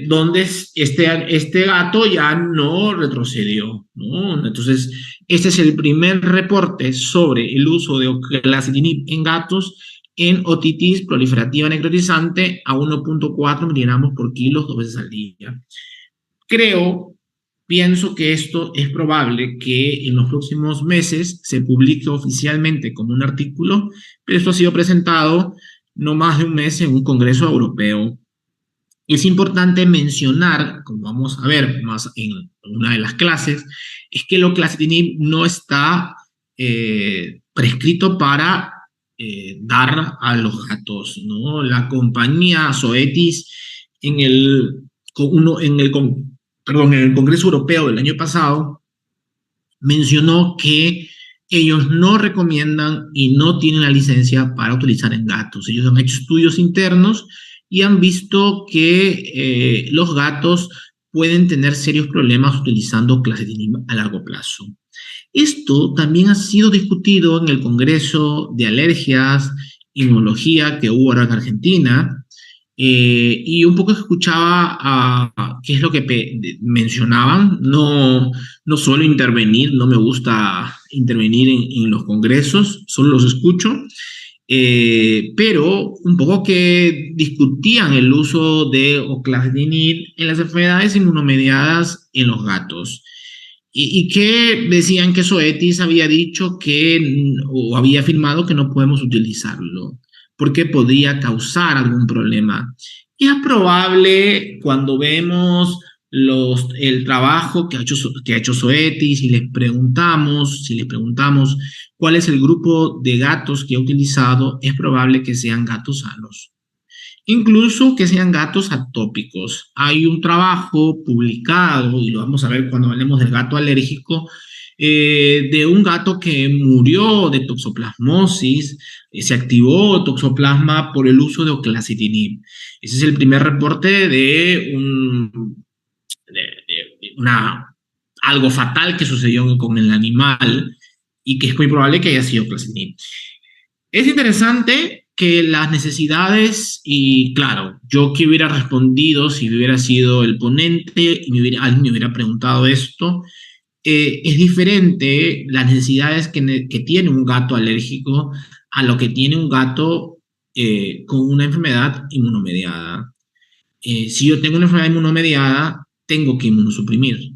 donde este gato ya no retrocedió, ¿no? Entonces, este es el primer reporte sobre el uso de oclacitinib en gatos en otitis proliferativa necrotizante a 1.4 miligramos por kilo 2 veces al día. Pienso que esto es probable que en los próximos meses se publique oficialmente como un artículo, pero esto ha sido presentado no más de un mes en un congreso europeo. Es importante mencionar, como vamos a ver más en una de las clases, es que el oclacitinib no está prescrito para dar a los gatos, ¿no? La compañía Zoetis en el, en el perdón, en el Congreso Europeo del año pasado, mencionó que ellos no recomiendan y no tienen la licencia para utilizar en gatos. Ellos han hecho estudios internos y han visto que los gatos pueden tener serios problemas utilizando clasetinib a largo plazo. Esto también ha sido discutido en el Congreso de Alergias, Inmunología que hubo ahora en Argentina, y un poco escuchaba qué es lo que mencionaban. No, no suelo intervenir, no me gusta intervenir en los congresos, solo los escucho, pero un poco que discutían el uso de oclacitinib en las enfermedades inmunomediadas en los gatos. Y que decían que Zoetis había dicho o había afirmado que no podemos utilizarlo porque podría causar algún problema. Y es probable cuando vemos el trabajo que ha hecho Zoetis y si les preguntamos cuál es el grupo de gatos que ha utilizado, es probable que sean gatos sanos. Incluso que sean gatos atópicos. Hay un trabajo publicado, y lo vamos a ver cuando hablemos del gato alérgico, de un gato que murió de toxoplasmosis, se activó toxoplasma por el uso de oclacitinib. Ese es el primer reporte de algo fatal que sucedió con el animal y que es muy probable que haya sido oclacitinib. Es interesante que las necesidades, y claro, yo que hubiera respondido si hubiera sido el ponente y alguien me hubiera preguntado esto, es diferente las necesidades que tiene un gato alérgico a lo que tiene un gato con una enfermedad inmunomediada. Si yo tengo una enfermedad inmunomediada, tengo que inmunosuprimir.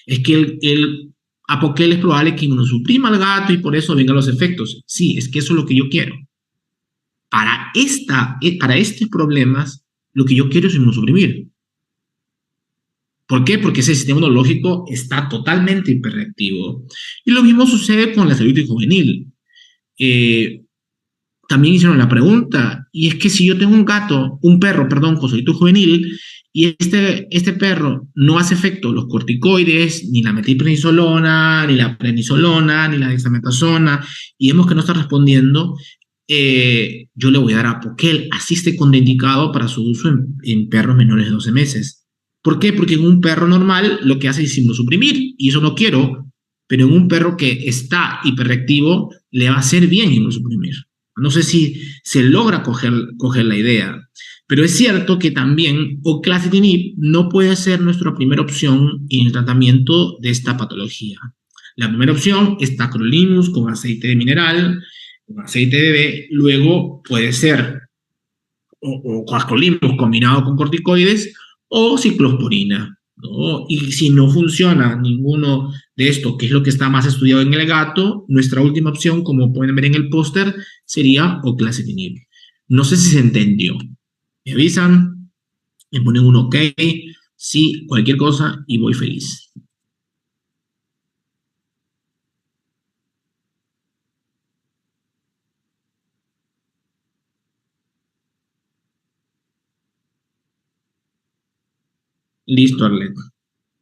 Es que el apoquel es probable que inmunosuprima al gato y por eso vengan los efectos. Sí, es que eso es lo que yo quiero. para estos problemas, lo que yo quiero es inmunosuprimir. ¿Por qué? Porque ese sistema inmunológico está totalmente hiperreactivo. Y lo mismo sucede con la celulitis juvenil. También hicieron la pregunta, y es que si yo tengo un perro, perdón, con celulitis juvenil, y este perro no hace efecto los corticoides, ni la metilprednisolona, ni la prednisolona, ni la dexametasona, y vemos que no está respondiendo, yo le voy a dar Apoquel, así esté contraindicado para su uso en perros menores de 12 meses. ¿Por qué? Porque en un perro normal lo que hace es inmunosuprimir, y eso no quiero, pero en un perro que está hiperreactivo le va a hacer bien inmunosuprimir. No sé si se logra coger la idea, pero es cierto que también oclacitinib no puede ser nuestra primera opción en el tratamiento de esta patología. La primera opción es tacrolimus con aceite de mineral, con aceite de bebé, luego puede ser o tacrolimus combinado con corticoides o ciclosporina, ¿no? Y si no funciona ninguno de estos, que es lo que está más estudiado en el gato, nuestra última opción, como pueden ver en el póster, sería oclacitinib. No sé si se entendió. Me avisan, me ponen un OK, sí, cualquier cosa y voy feliz. Listo, Arlet.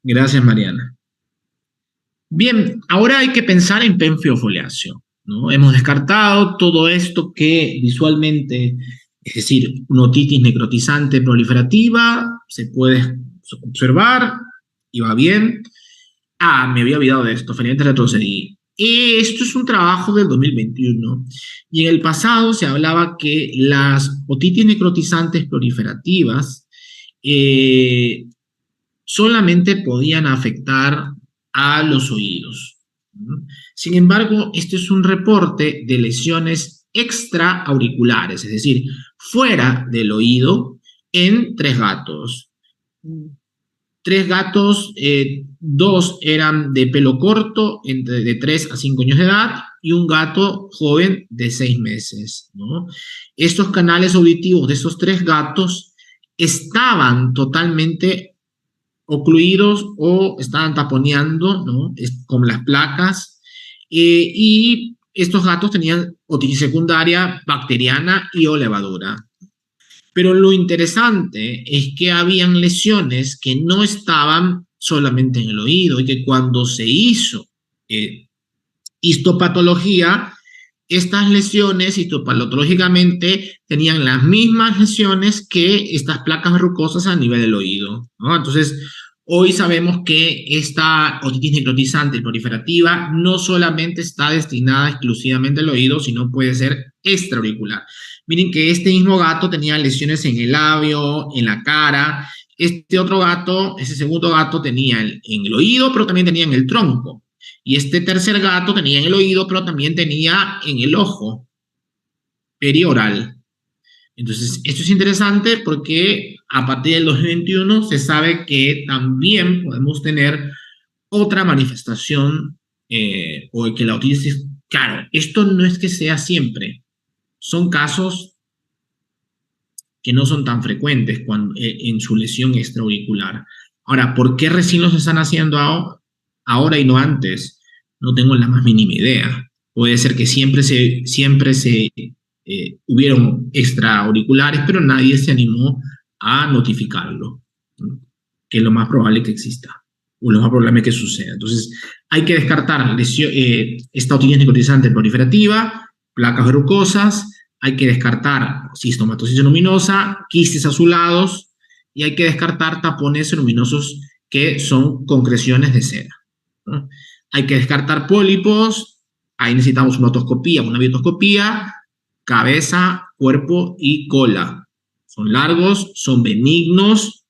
Gracias, Mariana. Bien, ahora hay que pensar en penfiofoliación, ¿no? Hemos descartado todo esto que visualmente, es decir, una otitis necrotizante proliferativa, se puede observar y va bien. Me había olvidado de esto, felizmente retrocedí. Esto es un trabajo del 2021 y en el pasado se hablaba que las otitis necrotizantes proliferativas eh, solamente podían afectar a los oídos. Sin embargo, este es un reporte de lesiones extraauriculares, es decir, fuera del oído, en 3 gatos. 3 gatos, 2 eran de pelo corto, de 3 a 5 años de edad, y un gato joven de 6 meses, ¿no? Estos canales auditivos de esos 3 gatos estaban totalmente ocluidos o estaban taponeando, ¿no? Con las placas, y estos gatos tenían otitis secundaria bacteriana y o levadura. Pero lo interesante es que habían lesiones que no estaban solamente en el oído y que cuando se hizo histopatología, estas lesiones histopatológicamente tenían las mismas lesiones que estas placas verrucosas a nivel del oído, ¿no? Entonces, hoy sabemos que esta otitis necrotizante proliferativa no solamente está destinada exclusivamente al oído, sino puede ser extraauricular. Miren que este mismo gato tenía lesiones en el labio, en la cara. Este otro gato, ese segundo gato, tenía en el oído, pero también tenía en el tronco. Y este tercer gato tenía en el oído, pero también tenía en el ojo perioral. Entonces, esto es interesante porque a partir del 2021 se sabe que también podemos tener otra manifestación o que la otitis, claro, esto no es que sea siempre, son casos que no son tan frecuentes en su lesión extraauricular. Ahora, ¿por qué recién los están haciendo ahora y no antes? No tengo la más mínima idea. Puede ser que siempre se hubieron extraauriculares, pero nadie se animó a notificarlo, ¿no? Que es lo más probable que exista, o lo más probable que suceda. Entonces, hay que descartar esta otitis necrotizante proliferativa, placas verrucosas, hay que descartar cistomatosis luminosa, quistes azulados, y hay que descartar tapones luminosos que son concreciones de cera, ¿no? Hay que descartar pólipos, ahí necesitamos una otoscopía, una biotoscopía, cabeza, cuerpo y cola. Son largos, son benignos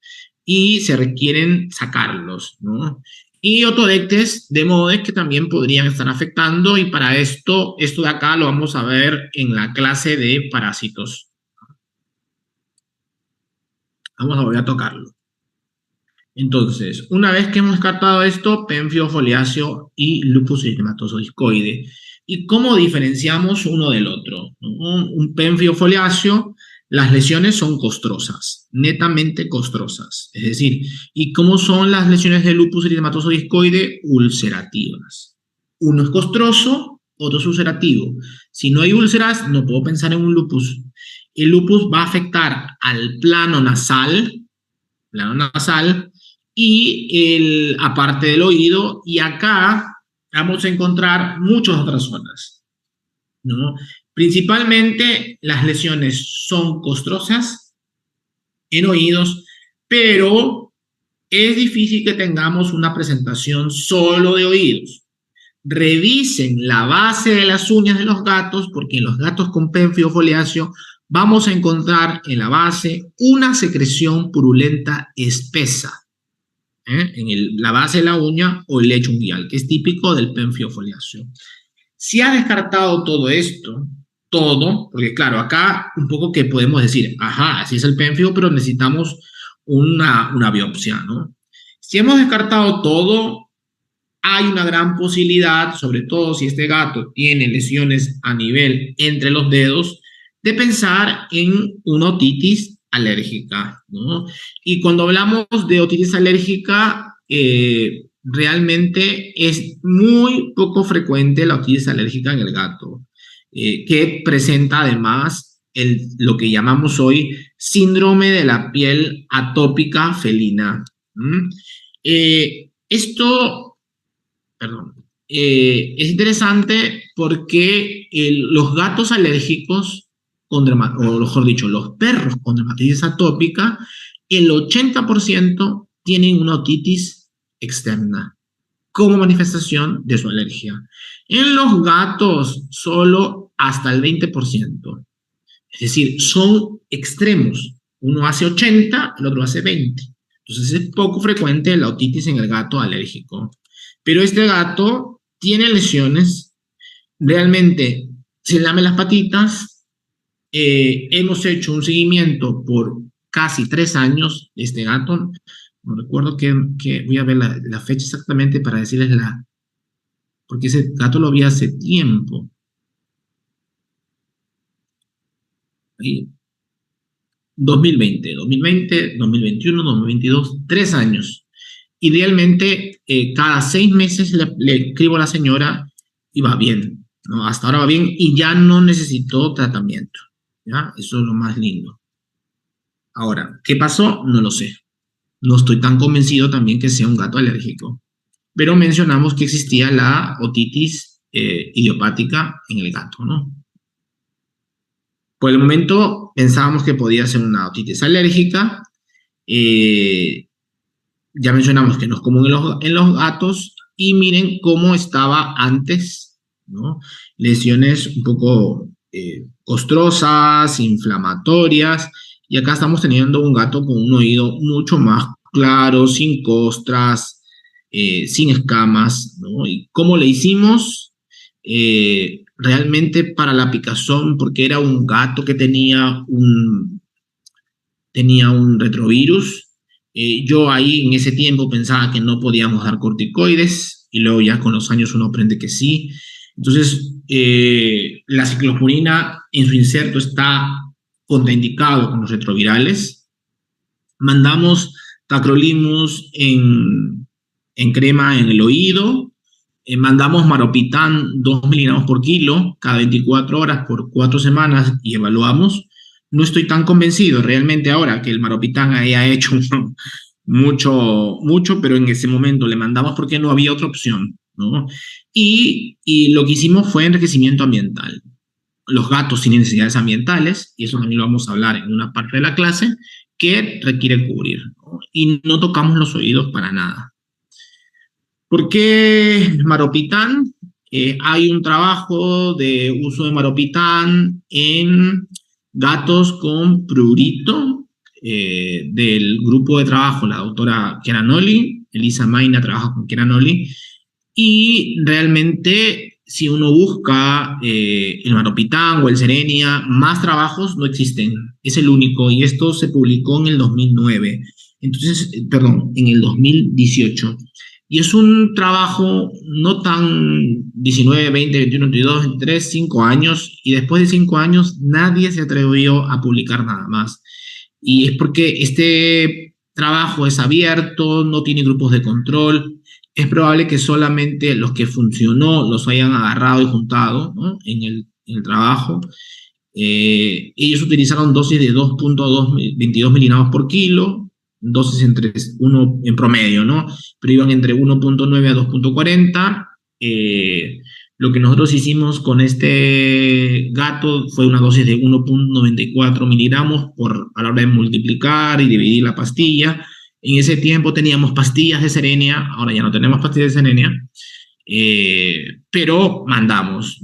y se requieren sacarlos, ¿no? Y otodectes de Modes que también podrían estar afectando, y para esto de acá lo vamos a ver en la clase de parásitos. Vamos a volver a tocarlo. Entonces, una vez que hemos descartado esto, penfio, foliáceo y lupus eritematoso discoide, ¿Y cómo diferenciamos uno del otro? Un pemfio foliáceo, las lesiones son costrosas, netamente costrosas. Es decir, ¿y cómo son las lesiones de lupus eritematoso discoide? Ulcerativas. Uno es costroso, otro es ulcerativo. Si no hay úlceras, no puedo pensar en un lupus. El lupus va a afectar al plano nasal y aparte del oído, y acá vamos a encontrar muchas otras zonas, ¿no? Principalmente las lesiones son costrosas en oídos, pero es difícil que tengamos una presentación solo de oídos. Revisen la base de las uñas de los gatos, porque en los gatos con pemfio foliáceo vamos a encontrar en la base una secreción purulenta espesa, en la base de la uña o el lecho unguial, que es típico del pemfio foliáceo. Si ha descartado todo esto, todo, porque claro, acá un poco que podemos decir, ajá, así es el pemfio, pero necesitamos una biopsia, ¿no? Si hemos descartado todo, hay una gran posibilidad, sobre todo si este gato tiene lesiones a nivel entre los dedos, de pensar en una otitis alérgica, ¿no? Y cuando hablamos de otitis alérgica, realmente es muy poco frecuente la otitis alérgica en el gato, que presenta además lo que llamamos hoy síndrome de la piel atópica felina. Esto, perdón, es interesante porque los gatos alérgicos, o mejor dicho, los perros con dermatitis atópica, el 80% tienen una otitis externa como manifestación de su alergia. En los gatos, solo hasta el 20%. Es decir, son extremos. Uno hace 80, el otro hace 20. Entonces es poco frecuente la otitis en el gato alérgico. Pero este gato tiene lesiones, realmente se lame las patitas. Hemos hecho un seguimiento por casi 3 años de este gato. No recuerdo que voy a ver la fecha exactamente para decirles porque ese gato lo vi hace tiempo. Ahí. 2020, 2021, 2022, 3 años. Idealmente, cada 6 meses le escribo a la señora y va bien, ¿no? Hasta ahora va bien y ya no necesitó tratamiento, ¿ya? Eso es lo más lindo. Ahora, ¿qué pasó? No lo sé. No estoy tan convencido también que sea un gato alérgico. Pero mencionamos que existía la otitis idiopática en el gato, ¿no? Por el momento pensábamos que podía ser una otitis alérgica. Ya mencionamos que no es común en los gatos. Y miren cómo estaba antes, ¿no? Lesiones un poco costrosas, inflamatorias. Y acá estamos teniendo un gato con un oído mucho más claro, sin costras, sin escamas, ¿no? ¿Y cómo le hicimos? Realmente para la picazón, porque era un gato que tenía un retrovirus. Yo ahí en ese tiempo pensaba que no podíamos dar corticoides y luego ya con los años uno aprende que sí. Entonces, la ciclosporina en su inserto está contraindicado con los retrovirales. Mandamos tacrolimus en crema en el oído. Mandamos maropitán 2 miligramos por kilo cada 24 horas por 4 semanas y evaluamos. No estoy tan convencido realmente ahora que el maropitán haya hecho mucho, pero en ese momento le mandamos porque no había otra opción, ¿no? Y lo que hicimos fue enriquecimiento ambiental. Los gatos tienen necesidades ambientales, y eso también lo vamos a hablar en una parte de la clase, que requiere cubrir, ¿no? Y no tocamos los oídos para nada. ¿Por qué maropitán? Hay un trabajo de uso de maropitán en gatos con prurito del grupo de trabajo, la doctora Chiaranoli, Elisa Maina trabaja con Chiaranoli, y realmente si uno busca el maropitán o el serenia, más trabajos no existen, es el único, y esto se publicó en el 2009, entonces, perdón, en el 2018. Y es un trabajo no tan 19, 20, 21, 22, 23, 5 años, y después de 5 años nadie se atrevió a publicar nada más. Y es porque este trabajo es abierto, no tiene grupos de control, es probable que solamente los que funcionó los hayan agarrado y juntado, ¿no? En el trabajo. Ellos utilizaron dosis de 2.22 miligramos por kilo, dosis entre uno en promedio, ¿no? Pero iban entre 1.9 a 2.40. Lo que nosotros hicimos con este gato fue una dosis de 1.94 miligramos a la hora de multiplicar y dividir la pastilla. En ese tiempo teníamos pastillas de Serenia, ahora ya no tenemos pastillas de Serenia, pero mandamos,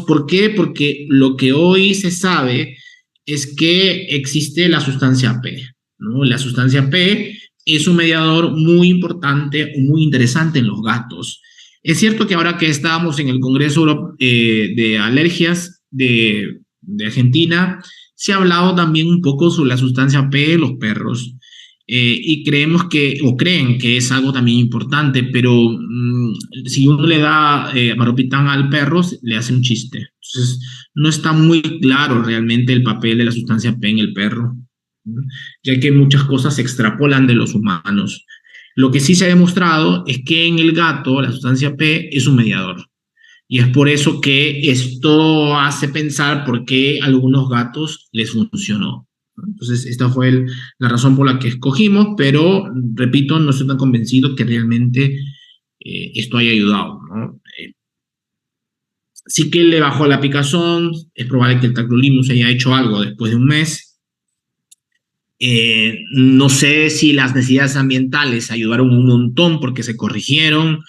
¿por qué? Porque lo que hoy se sabe es que existe la sustancia P, ¿no? La sustancia P es un mediador muy importante, muy interesante en los gatos. Es cierto que ahora que estábamos en el Congreso de Alergias de Argentina, se ha hablado también un poco sobre la sustancia P de los perros. Y creemos que, o creen que es algo también importante, pero si uno le da maropitán al perro, le hace un chiste. Entonces, no está muy claro realmente el papel de la sustancia P en el perro, ¿no? Ya que muchas cosas se extrapolan de los humanos. Lo que sí se ha demostrado es que en el gato la sustancia P es un mediador. Y es por eso que esto hace pensar por qué a algunos gatos les funcionó. Entonces, esta fue la razón por la que escogimos, pero, repito, no estoy tan convencido que realmente esto haya ayudado, ¿no? Sí que le bajó la picazón, es probable que el tacrolimus haya hecho algo después de un mes. No sé si las necesidades ambientales ayudaron un montón porque se corrigieron,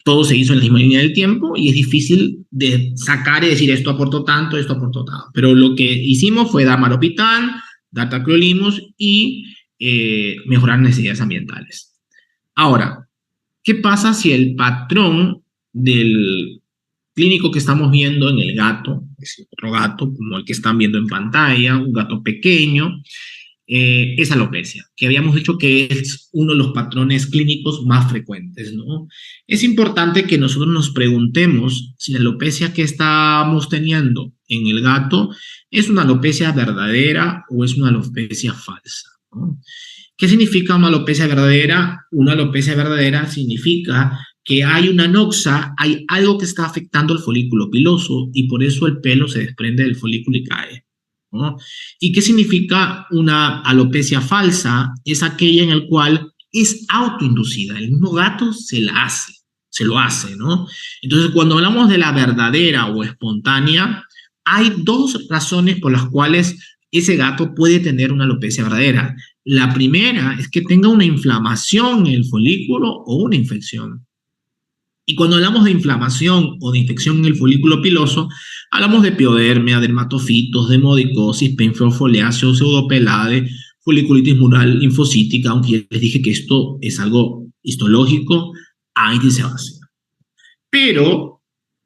todo se hizo en la misma línea del tiempo y es difícil de sacar y decir esto aportó tanto, esto aportó tanto. Pero lo que hicimos fue dar maropitán, dar tacrolimus y mejorar necesidades ambientales. Ahora, ¿qué pasa si el patrón del clínico que estamos viendo en el gato, es otro gato como el que están viendo en pantalla, un gato pequeño, es alopecia, que habíamos dicho que es uno de los patrones clínicos más frecuentes, ¿no? Es importante que nosotros nos preguntemos si la alopecia que estamos teniendo en el gato es una alopecia verdadera o es una alopecia falsa, ¿no? ¿Qué significa una alopecia verdadera? Una alopecia verdadera significa que hay una noxa, hay algo que está afectando el folículo piloso y por eso el pelo se desprende del folículo y cae, ¿no? ¿Y qué significa una alopecia falsa? Es aquella en la cual es autoinducida, el mismo gato se lo hace, ¿no? Entonces, cuando hablamos de la verdadera o espontánea, hay dos razones por las cuales ese gato puede tener una alopecia verdadera. La primera es que tenga una inflamación en el folículo o una infección. Y cuando hablamos de inflamación o de infección en el folículo piloso, hablamos de piodermia, dermatofitos, demodicosis, penfiofoliáceo, pseudopelade, foliculitis mural linfocítica, aunque ya les dije que esto es algo histológico, ahí se basa. Pero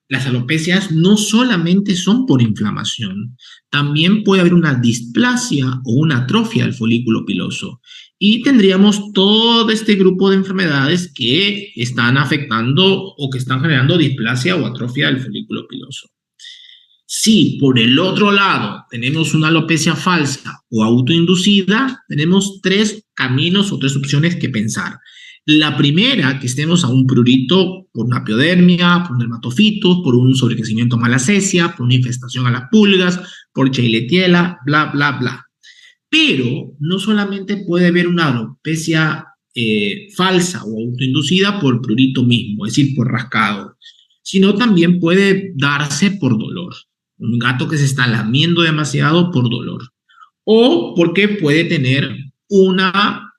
las alopecias no solamente son por inflamación, también puede haber una displasia o una atrofia del folículo piloso. Y tendríamos todo este grupo de enfermedades que están afectando o que están generando displasia o atrofia del folículo piloso. Si por el otro lado tenemos una alopecia falsa o autoinducida, tenemos tres caminos o tres opciones que pensar. La primera, que estemos a un prurito por una piodermia, por un dermatofitos, por un sobrecrecimiento malacesia, por una infestación a las pulgas, por Escherichia, bla, bla, bla. Pero no solamente puede haber una alopecia falsa o autoinducida por prurito mismo, es decir, por rascado, sino también puede darse por dolor. Un gato que se está lamiendo demasiado por dolor. O porque puede tener una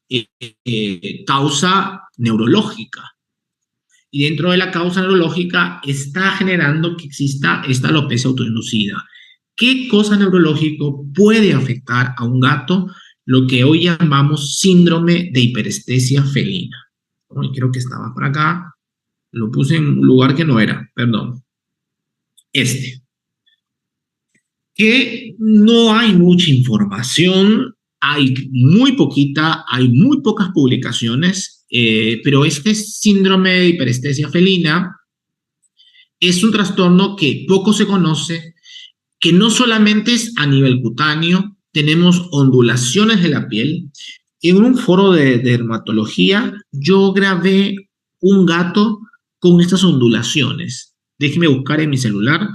causa neurológica. Y dentro de la causa neurológica está generando que exista esta alopecia autoinducida. ¿Qué cosa neurológico puede afectar a un gato? Lo que hoy llamamos síndrome de hiperestesia felina. Creo que estaba por acá. Lo puse en un lugar que no era, perdón. Que no hay mucha información, hay muy poquita, hay muy pocas publicaciones. pero este síndrome de hiperestesia felina es un trastorno que poco se conoce, que no solamente es a nivel cutáneo, tenemos ondulaciones de la piel. En un foro de dermatología yo grabé un gato con estas ondulaciones. Déjeme buscar en mi celular,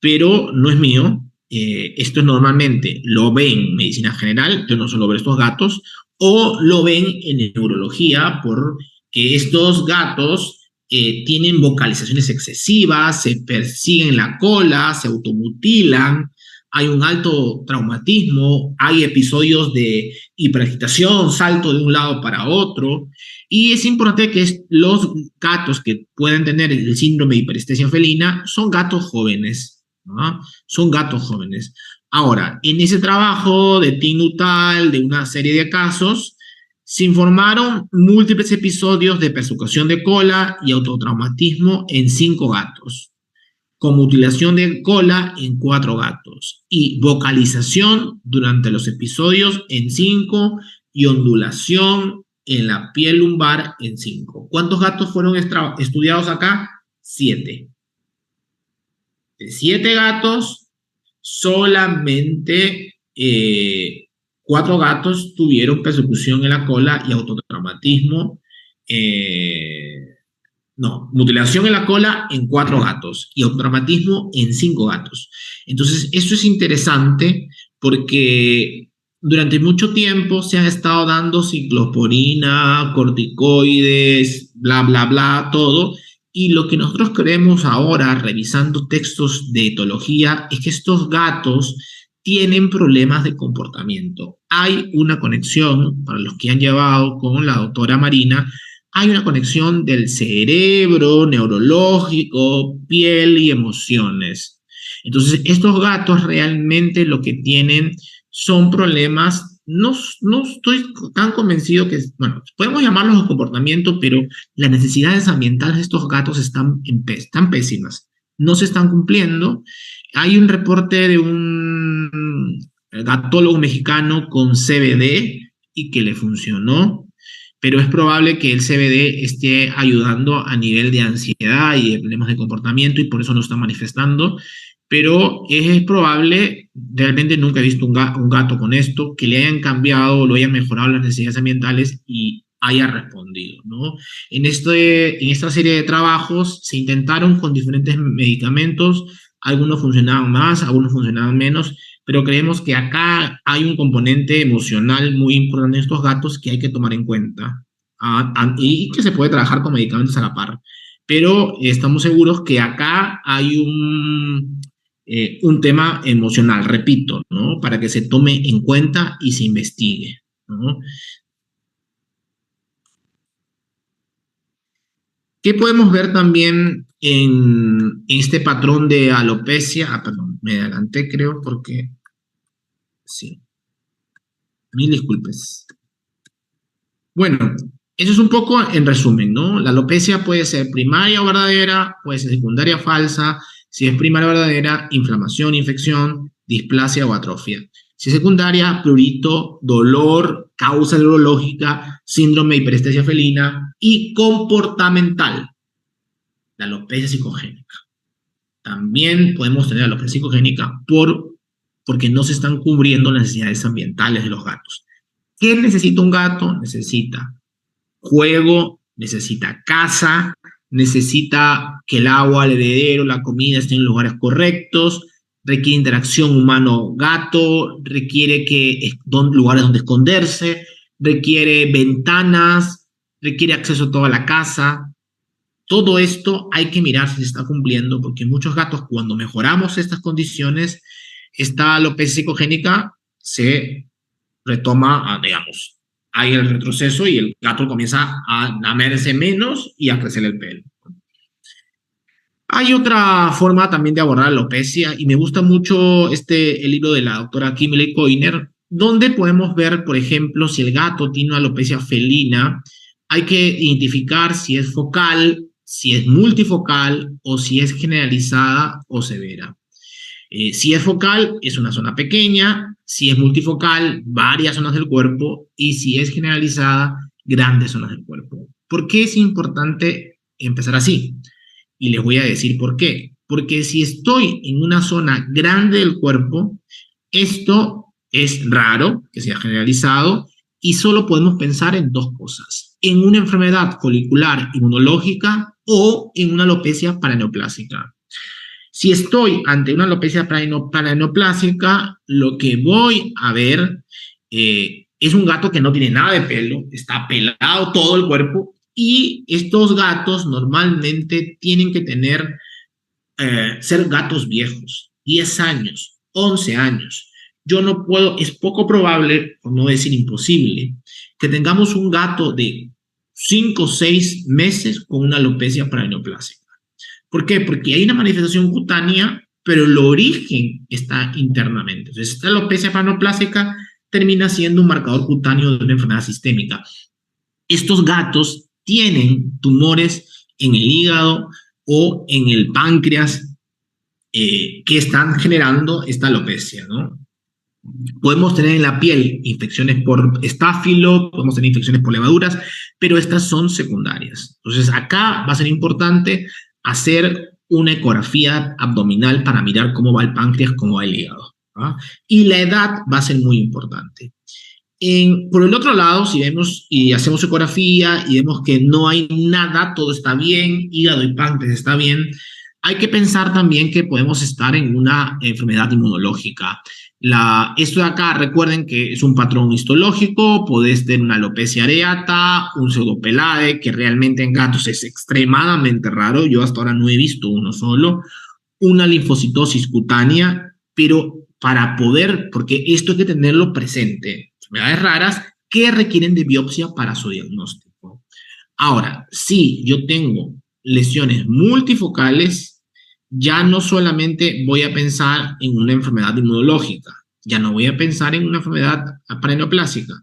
pero no es mío. Esto es normalmente lo ven en medicina general, yo no suelo ver estos gatos, o lo ven en neurología porque estos gatos tienen vocalizaciones excesivas, se persiguen la cola, se automutilan, hay un alto traumatismo, hay episodios de hiperagitación, salto de un lado para otro, y es importante que los gatos que pueden tener el síndrome de hiperestesia felina son gatos jóvenes, ¿no? Son gatos jóvenes. Ahora, en ese trabajo de Tinutal, de una serie de casos, se informaron múltiples episodios de persecución de cola y autotraumatismo en 5 gatos, con mutilación de cola en 4 gatos y vocalización durante los episodios en 5 y ondulación en la piel lumbar en 5. ¿Cuántos gatos fueron estudiados acá? 7. De 7 gatos, solamente 4 gatos tuvieron persecución en la cola y autotraumatismo. No, mutilación en la cola en 4 gatos y autotraumatismo en 5 gatos. Entonces, esto es interesante porque durante mucho tiempo se han estado dando ciclosporina, corticoides, bla, bla, bla, todo. Y lo que nosotros creemos ahora, revisando textos de etología, es que estos gatos tienen problemas de comportamiento. Hay una conexión, para los que han llevado con la doctora Marina, hay una conexión del cerebro, neurológico, piel y emociones. Entonces, estos gatos realmente lo que tienen son problemas, no estoy tan convencido que, bueno, podemos llamarlos de comportamiento, pero las necesidades ambientales de estos gatos están pésimas, no se están cumpliendo. Hay un reporte de un gatólogo mexicano con CBD y que le funcionó, pero es probable que el CBD esté ayudando a nivel de ansiedad y de problemas de comportamiento y por eso lo está manifestando, pero es probable, realmente nunca he visto un gato con esto, que le hayan cambiado o lo hayan mejorado las necesidades ambientales y haya respondido, ¿no? En esta serie de trabajos se intentaron con diferentes medicamentos, algunos funcionaban más, algunos funcionaban menos, pero creemos que acá hay un componente emocional muy importante en estos gatos que hay que tomar en cuenta y que se puede trabajar con medicamentos a la par. Pero estamos seguros que acá hay un tema emocional, repito, ¿no? Para que se tome en cuenta y se investigue, ¿no? ¿Qué podemos ver también en este patrón de alopecia? Perdón, me adelanté creo porque... Sí, mil disculpas. Bueno, eso es un poco en resumen, ¿no? La alopecia puede ser primaria o verdadera, puede ser secundaria o falsa. Si es primaria o verdadera, inflamación, infección, displasia o atrofia. Si es secundaria, prurito, dolor, causa neurológica, síndrome de hiperestesia felina y comportamental, la alopecia psicogénica. También podemos tener alopecia psicogénica porque no se están cubriendo las necesidades ambientales de los gatos. ¿Qué necesita un gato? Necesita juego, necesita casa, necesita que el agua, el heredero, la comida estén en lugares correctos, requiere interacción humano-gato, requiere lugares donde esconderse, requiere ventanas, requiere acceso a toda la casa. Todo esto hay que mirar si se está cumpliendo, porque muchos gatos, cuando mejoramos estas condiciones, esta alopecia psicogénica se retoma, digamos, hay el retroceso y el gato comienza a lamerse menos y a crecer el pelo. Hay otra forma también de abordar la alopecia y me gusta mucho el libro de la doctora Kimberly Coiner, donde podemos ver, por ejemplo, si el gato tiene una alopecia felina, hay que identificar si es focal, si es multifocal o si es generalizada o severa. Si es focal, es una zona pequeña, si es multifocal, varias zonas del cuerpo, y si es generalizada, grandes zonas del cuerpo. ¿Por qué es importante empezar así? Y les voy a decir por qué. Porque si estoy en una zona grande del cuerpo, esto es raro que sea generalizado y solo podemos pensar en dos cosas: en una enfermedad folicular inmunológica o en una alopecia paraneoplásica. Si estoy ante una alopecia paraneoplásica, lo que voy a ver es un gato que no tiene nada de pelo, está pelado todo el cuerpo, y estos gatos normalmente tienen que ser gatos viejos, 10 años, 11 años. Yo no puedo, es poco probable, por no decir imposible, que tengamos un gato de 5 o 6 meses con una alopecia paraneoplásica. ¿Por qué? Porque hay una manifestación cutánea, pero el origen está internamente. Entonces, esta alopecia paraneoplásica termina siendo un marcador cutáneo de una enfermedad sistémica. Estos gatos tienen tumores en el hígado o en el páncreas que están generando esta alopecia, ¿no? Podemos tener en la piel infecciones por estáfilo, podemos tener infecciones por levaduras, pero estas son secundarias. Entonces, acá va a ser importante hacer una ecografía abdominal para mirar cómo va el páncreas, cómo va el hígado, ¿no? Y la edad va a ser muy importante. Por el otro lado, si vemos y hacemos ecografía y vemos que no hay nada, todo está bien, hígado y páncreas está bien, hay que pensar también que podemos estar en una enfermedad inmunológica. Esto de acá, recuerden que es un patrón histológico, podés tener una alopecia areata, un pseudopelade, que realmente en gatos es extremadamente raro, yo hasta ahora no he visto uno solo, una linfocitosis cutánea, pero para poder, porque esto hay que tenerlo presente, enfermedades raras que requieren de biopsia para su diagnóstico. Ahora, si yo tengo lesiones multifocales, ya no solamente voy a pensar en una enfermedad inmunológica, ya no voy a pensar en una enfermedad paraneoplásica,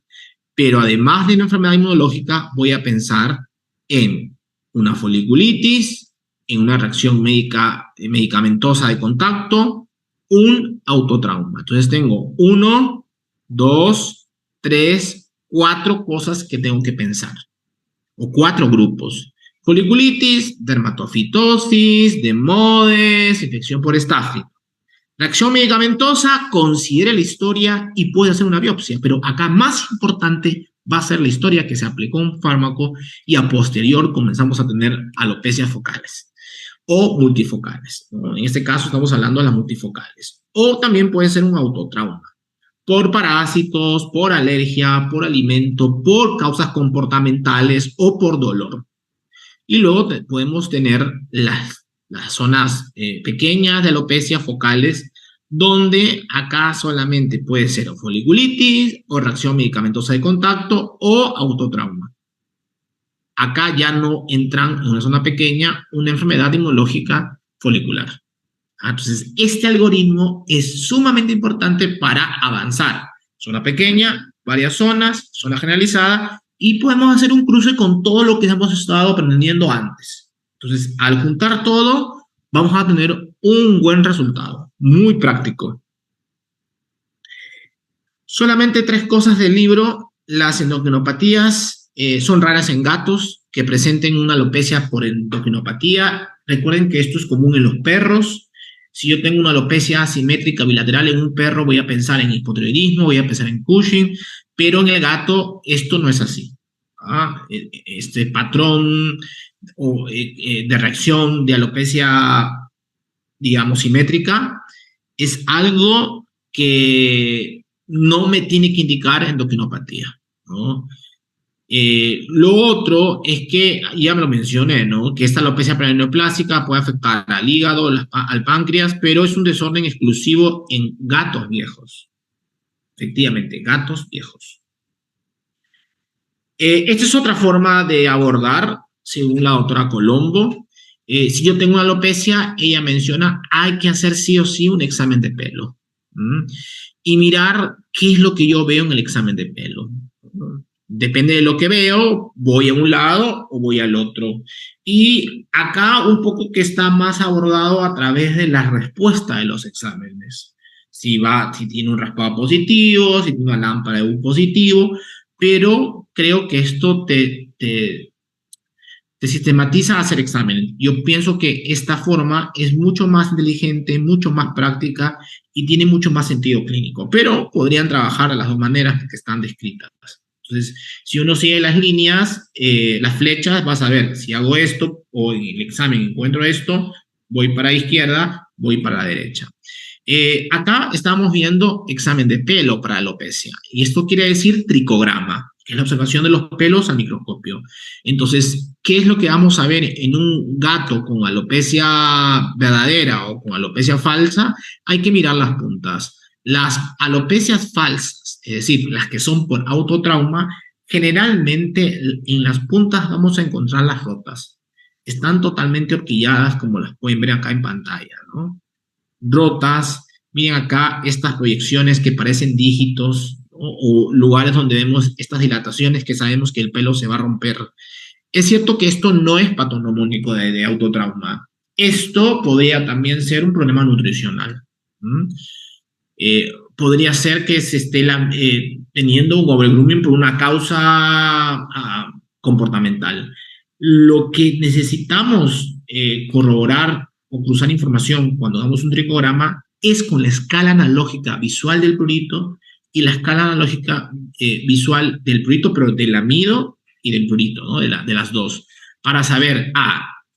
pero además de una enfermedad inmunológica, voy a pensar en una foliculitis, en una reacción medicamentosa de contacto, un autotrauma. Entonces tengo 1, 2, 3, 4 cosas que tengo que pensar, o 4 grupos. Foliculitis, dermatofitosis, demodes, infección por estáfilo. Reacción medicamentosa, considere la historia y puede hacer una biopsia, pero acá más importante va a ser la historia que se aplicó un fármaco y a posterior comenzamos a tener alopecias focales o multifocales, ¿no? En este caso estamos hablando de las multifocales. O también puede ser un autotrauma por parásitos, por alergia, por alimento, por causas comportamentales o por dolor. Y luego podemos tener las zonas pequeñas de alopecia focales, donde acá solamente puede ser o foliculitis, o reacción medicamentosa de contacto, o autotrauma. Acá ya no entran en una zona pequeña una enfermedad inmunológica folicular. Entonces, este algoritmo es sumamente importante para avanzar. Zona pequeña, varias zonas, zona generalizada, y podemos hacer un cruce con todo lo que hemos estado aprendiendo antes. Entonces, al juntar todo, vamos a tener un buen resultado, muy práctico. Solamente 3 cosas del libro. Las endocrinopatías son raras en gatos que presenten una alopecia por endocrinopatía. Recuerden que esto es común en los perros. Si yo tengo una alopecia asimétrica bilateral en un perro, voy a pensar en hipotiroidismo, voy a pensar en Cushing, pero en el gato esto no es así. Este patrón de reacción de alopecia, digamos, simétrica es algo que no me tiene que indicar endocrinopatía, ¿no? Lo otro es que, ya me lo mencioné, ¿no? Que esta alopecia paraneoplásica puede afectar al hígado, al páncreas, pero es un desorden exclusivo en gatos viejos. Efectivamente, gatos viejos. Esta es otra forma de abordar, según la doctora Colombo. Si yo tengo una alopecia, ella menciona, hay que hacer sí o sí un examen de pelo. Y mirar qué es lo que yo veo en el examen de pelo. Depende de lo que veo, voy a un lado o voy al otro. Y acá un poco que está más abordado a través de la respuesta de los exámenes. Si tiene un raspado positivo, si tiene una lámpara de un positivo, pero creo que esto te te sistematiza a hacer exámenes. Yo pienso que esta forma es mucho más inteligente, mucho más práctica y tiene mucho más sentido clínico, pero podrían trabajar de las dos maneras que están descritas. Entonces, si uno sigue las líneas, las flechas, vas a ver, si hago esto o en el examen encuentro esto, voy para la izquierda, voy para la derecha. Acá estamos viendo examen de pelo para alopecia, y esto quiere decir tricograma, que es la observación de los pelos al microscopio. Entonces, ¿qué es lo que vamos a ver en un gato con alopecia verdadera o con alopecia falsa? Hay que mirar las puntas. Las alopecias falsas, es decir, las que son por autotrauma, generalmente en las puntas vamos a encontrar las rotas. Están totalmente horquilladas, como las pueden ver acá en pantalla, ¿no? Rotas, miren acá estas proyecciones que parecen dígitos, ¿no? O lugares donde vemos estas dilataciones que sabemos que el pelo se va a romper. Es cierto que esto no es patognomónico de autotrauma. Esto podría también ser un problema nutricional. ¿Mm? Podría ser que se esté teniendo un overgrooming por una causa comportamental. Lo que necesitamos corroborar o cruzar información cuando damos un tricograma es con la escala analógica visual del prurito y la escala analógica visual del prurito, pero del amido y del prurito, ¿no? De las dos, para saber,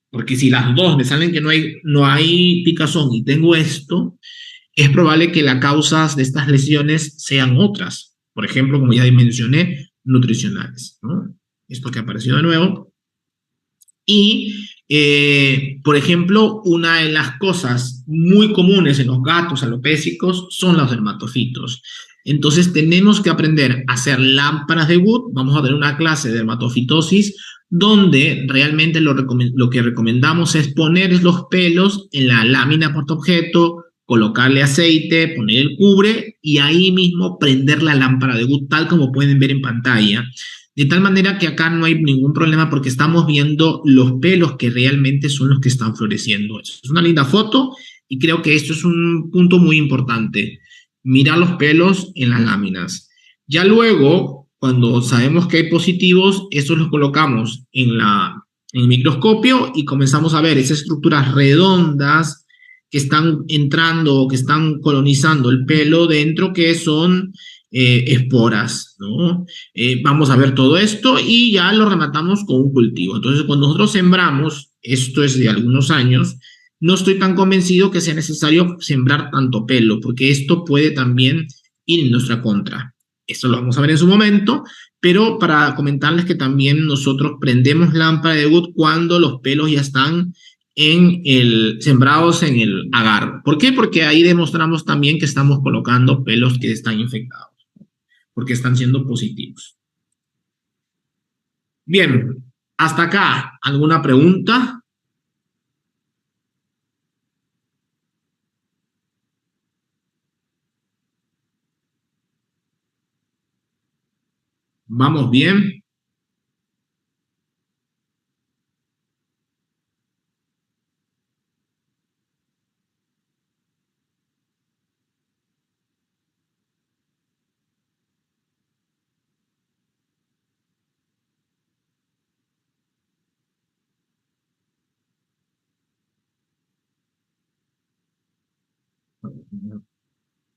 porque si las dos me salen que no hay picazón y tengo esto, es probable que las causas de estas lesiones sean otras. Por ejemplo, como ya mencioné, nutricionales, ¿no? Esto que apareció de nuevo. Y, por ejemplo, una de las cosas muy comunes en los gatos alopécicos son los dermatofitos. Entonces, tenemos que aprender a hacer lámparas de Wood. Vamos a tener una clase de dermatofitosis donde realmente lo que recomendamos es poner los pelos en la lámina portaobjeto, colocarle aceite, poner el cubre y ahí mismo prender la lámpara de Wood, tal como pueden ver en pantalla. De tal manera que acá no hay ningún problema porque estamos viendo los pelos que realmente son los que están floreciendo. Es una linda foto y creo que esto es un punto muy importante. Mirar los pelos en las láminas. Ya luego, cuando sabemos que hay positivos, estos los colocamos en el microscopio y comenzamos a ver esas estructuras redondas que están entrando o que están colonizando el pelo dentro, que son esporas, ¿no? Vamos a ver todo esto y ya lo rematamos con un cultivo. Entonces, cuando nosotros sembramos, esto es de algunos años, no estoy tan convencido que sea necesario sembrar tanto pelo, porque esto puede también ir en nuestra contra. Esto lo vamos a ver en su momento, pero para comentarles que también nosotros prendemos lámpara de Wood cuando los pelos ya están sembrados en el agar. ¿Por qué? Porque ahí demostramos también que estamos colocando pelos que están infectados, porque están siendo positivos. Bien, hasta acá, ¿alguna pregunta? ¿Vamos bien?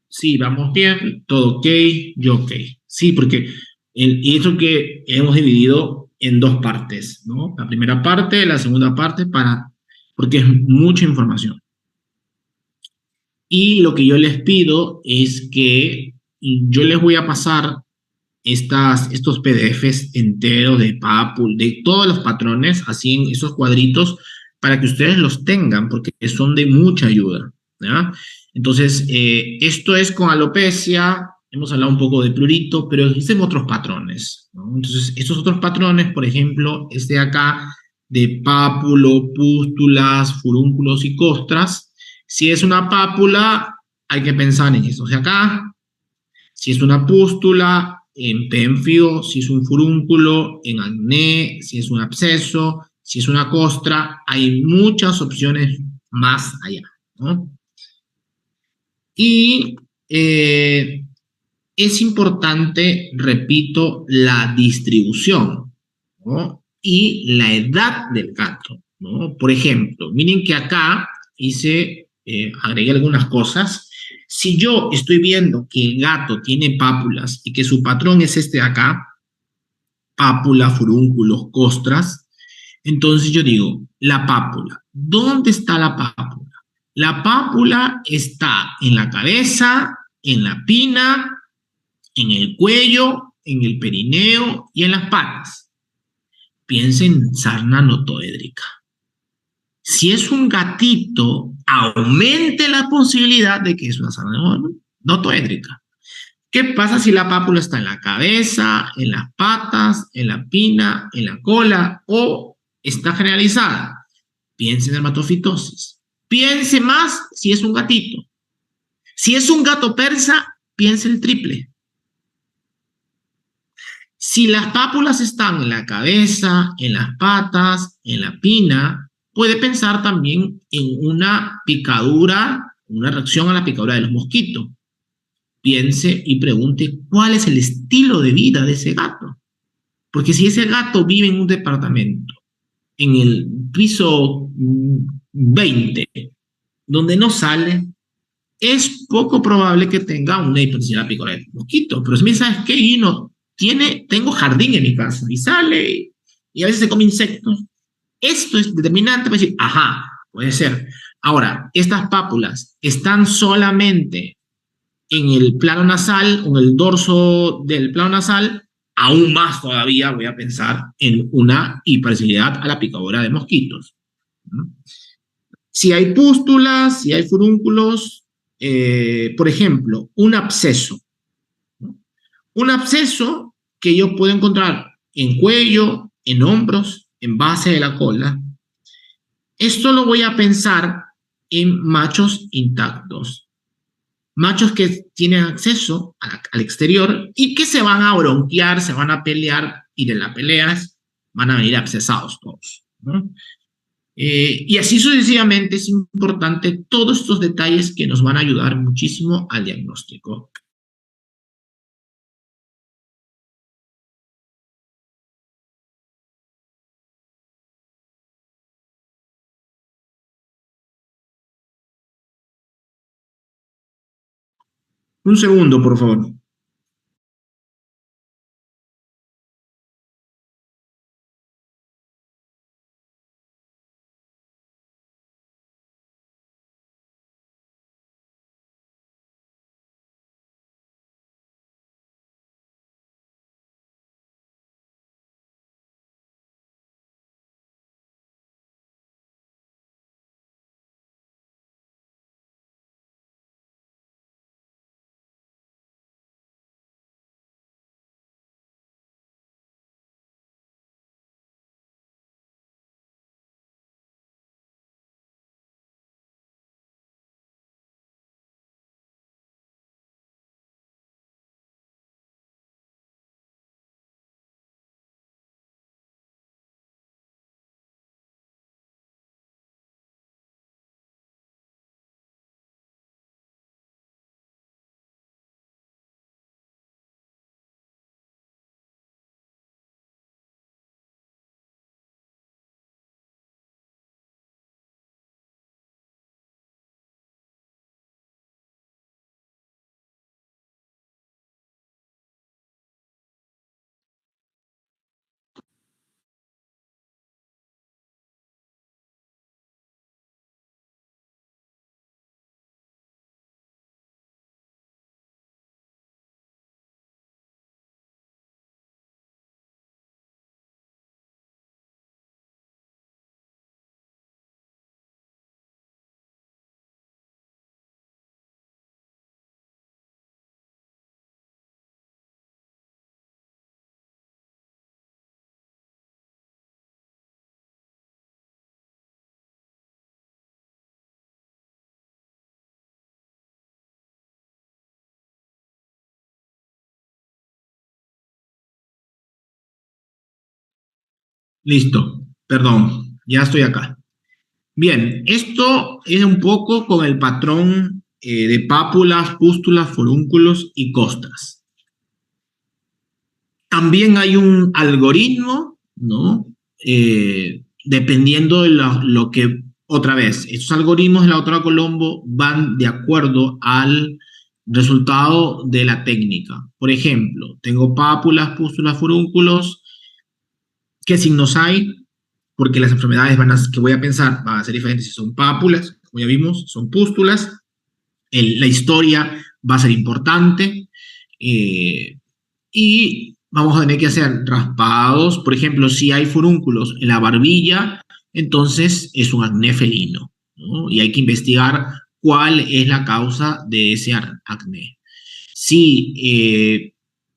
Sí, vamos bien, todo ok, yo ok. Sí, porque y eso que hemos dividido en dos partes, ¿no? La primera parte, la segunda parte, porque es mucha información. Y lo que yo les pido es que yo les voy a pasar estos PDFs enteros de PAPUL, de todos los patrones, así en esos cuadritos, para que ustedes los tengan, porque son de mucha ayuda, ¿ya? Entonces, esto es con alopecia, hemos hablado un poco de prurito, pero existen otros patrones, ¿no? Entonces, estos otros patrones, por ejemplo, este de acá, de pápulo, pústulas, furúnculos y costras, si es una pápula, hay que pensar en estos de acá. Si es una pústula, en pemfio, si es un furúnculo, en acné, si es un absceso, si es una costra, hay muchas opciones más allá, ¿no? Y es importante, repito, la distribución, ¿no? y la edad del gato, ¿no? Por ejemplo, miren que acá agregué algunas cosas. Si yo estoy viendo que el gato tiene pápulas y que su patrón es este de acá, pápula, furúnculos, costras, entonces yo digo, la pápula. ¿Dónde está la pápula? La pápula está en la cabeza, en la pina, en el cuello, en el perineo y en las patas. Piensen en sarna notoédrica. Si es un gatito, aumente la posibilidad de que es una sarna notoédrica. ¿Qué pasa si la pápula está en la cabeza, en las patas, en la pina, en la cola o está generalizada? Piense en dermatofitosis. Piense más si es un gatito. Si es un gato persa, piense el triple. Si las pápulas están en la cabeza, en las patas, en la pina, puede pensar también en una picadura, una reacción a la picadura de los mosquitos. Piense y pregunte cuál es el estilo de vida de ese gato. Porque si ese gato vive en un departamento, en el piso 20, donde no sale, es poco probable que tenga una hipersensibilidad a picadura de mosquito. Pero si me sabes qué, Gino, tengo jardín en mi casa y sale y a veces se come insectos. Esto es determinante para decir, ajá, puede ser. Ahora, estas pápulas están solamente en el plano nasal o en el dorso del plano nasal, aún más todavía voy a pensar en una hipersensibilidad a la picadura de mosquitos. ¿No? Si hay pústulas, si hay furúnculos, por ejemplo, un absceso. ¿No? Un absceso que yo puedo encontrar en cuello, en hombros, en base de la cola. Esto lo voy a pensar en machos intactos. Machos que tienen acceso al exterior y que se van a bronquear, se van a pelear y de las peleas van a venir abscesados todos, ¿no? Y así sucesivamente es importante todos estos detalles que nos van a ayudar muchísimo al diagnóstico. Un segundo, por favor. Listo, perdón, ya estoy acá. Bien, esto es un poco con el patrón de pápulas, pústulas, forúnculos y costras. También hay un algoritmo, ¿no? dependiendo de lo que, otra vez, estos algoritmos de la doctora Colombo van de acuerdo al resultado de la técnica. Por ejemplo, tengo pápulas, pústulas, furúnculos. ¿Qué signos hay? Porque las enfermedades que voy a pensar van a ser diferentes si son pápulas, como ya vimos, son pústulas. La historia va a ser importante. Y vamos a tener que hacer raspados. Por ejemplo, si hay furúnculos en la barbilla, entonces es un acné felino, ¿no? Y hay que investigar cuál es la causa de ese acné. Si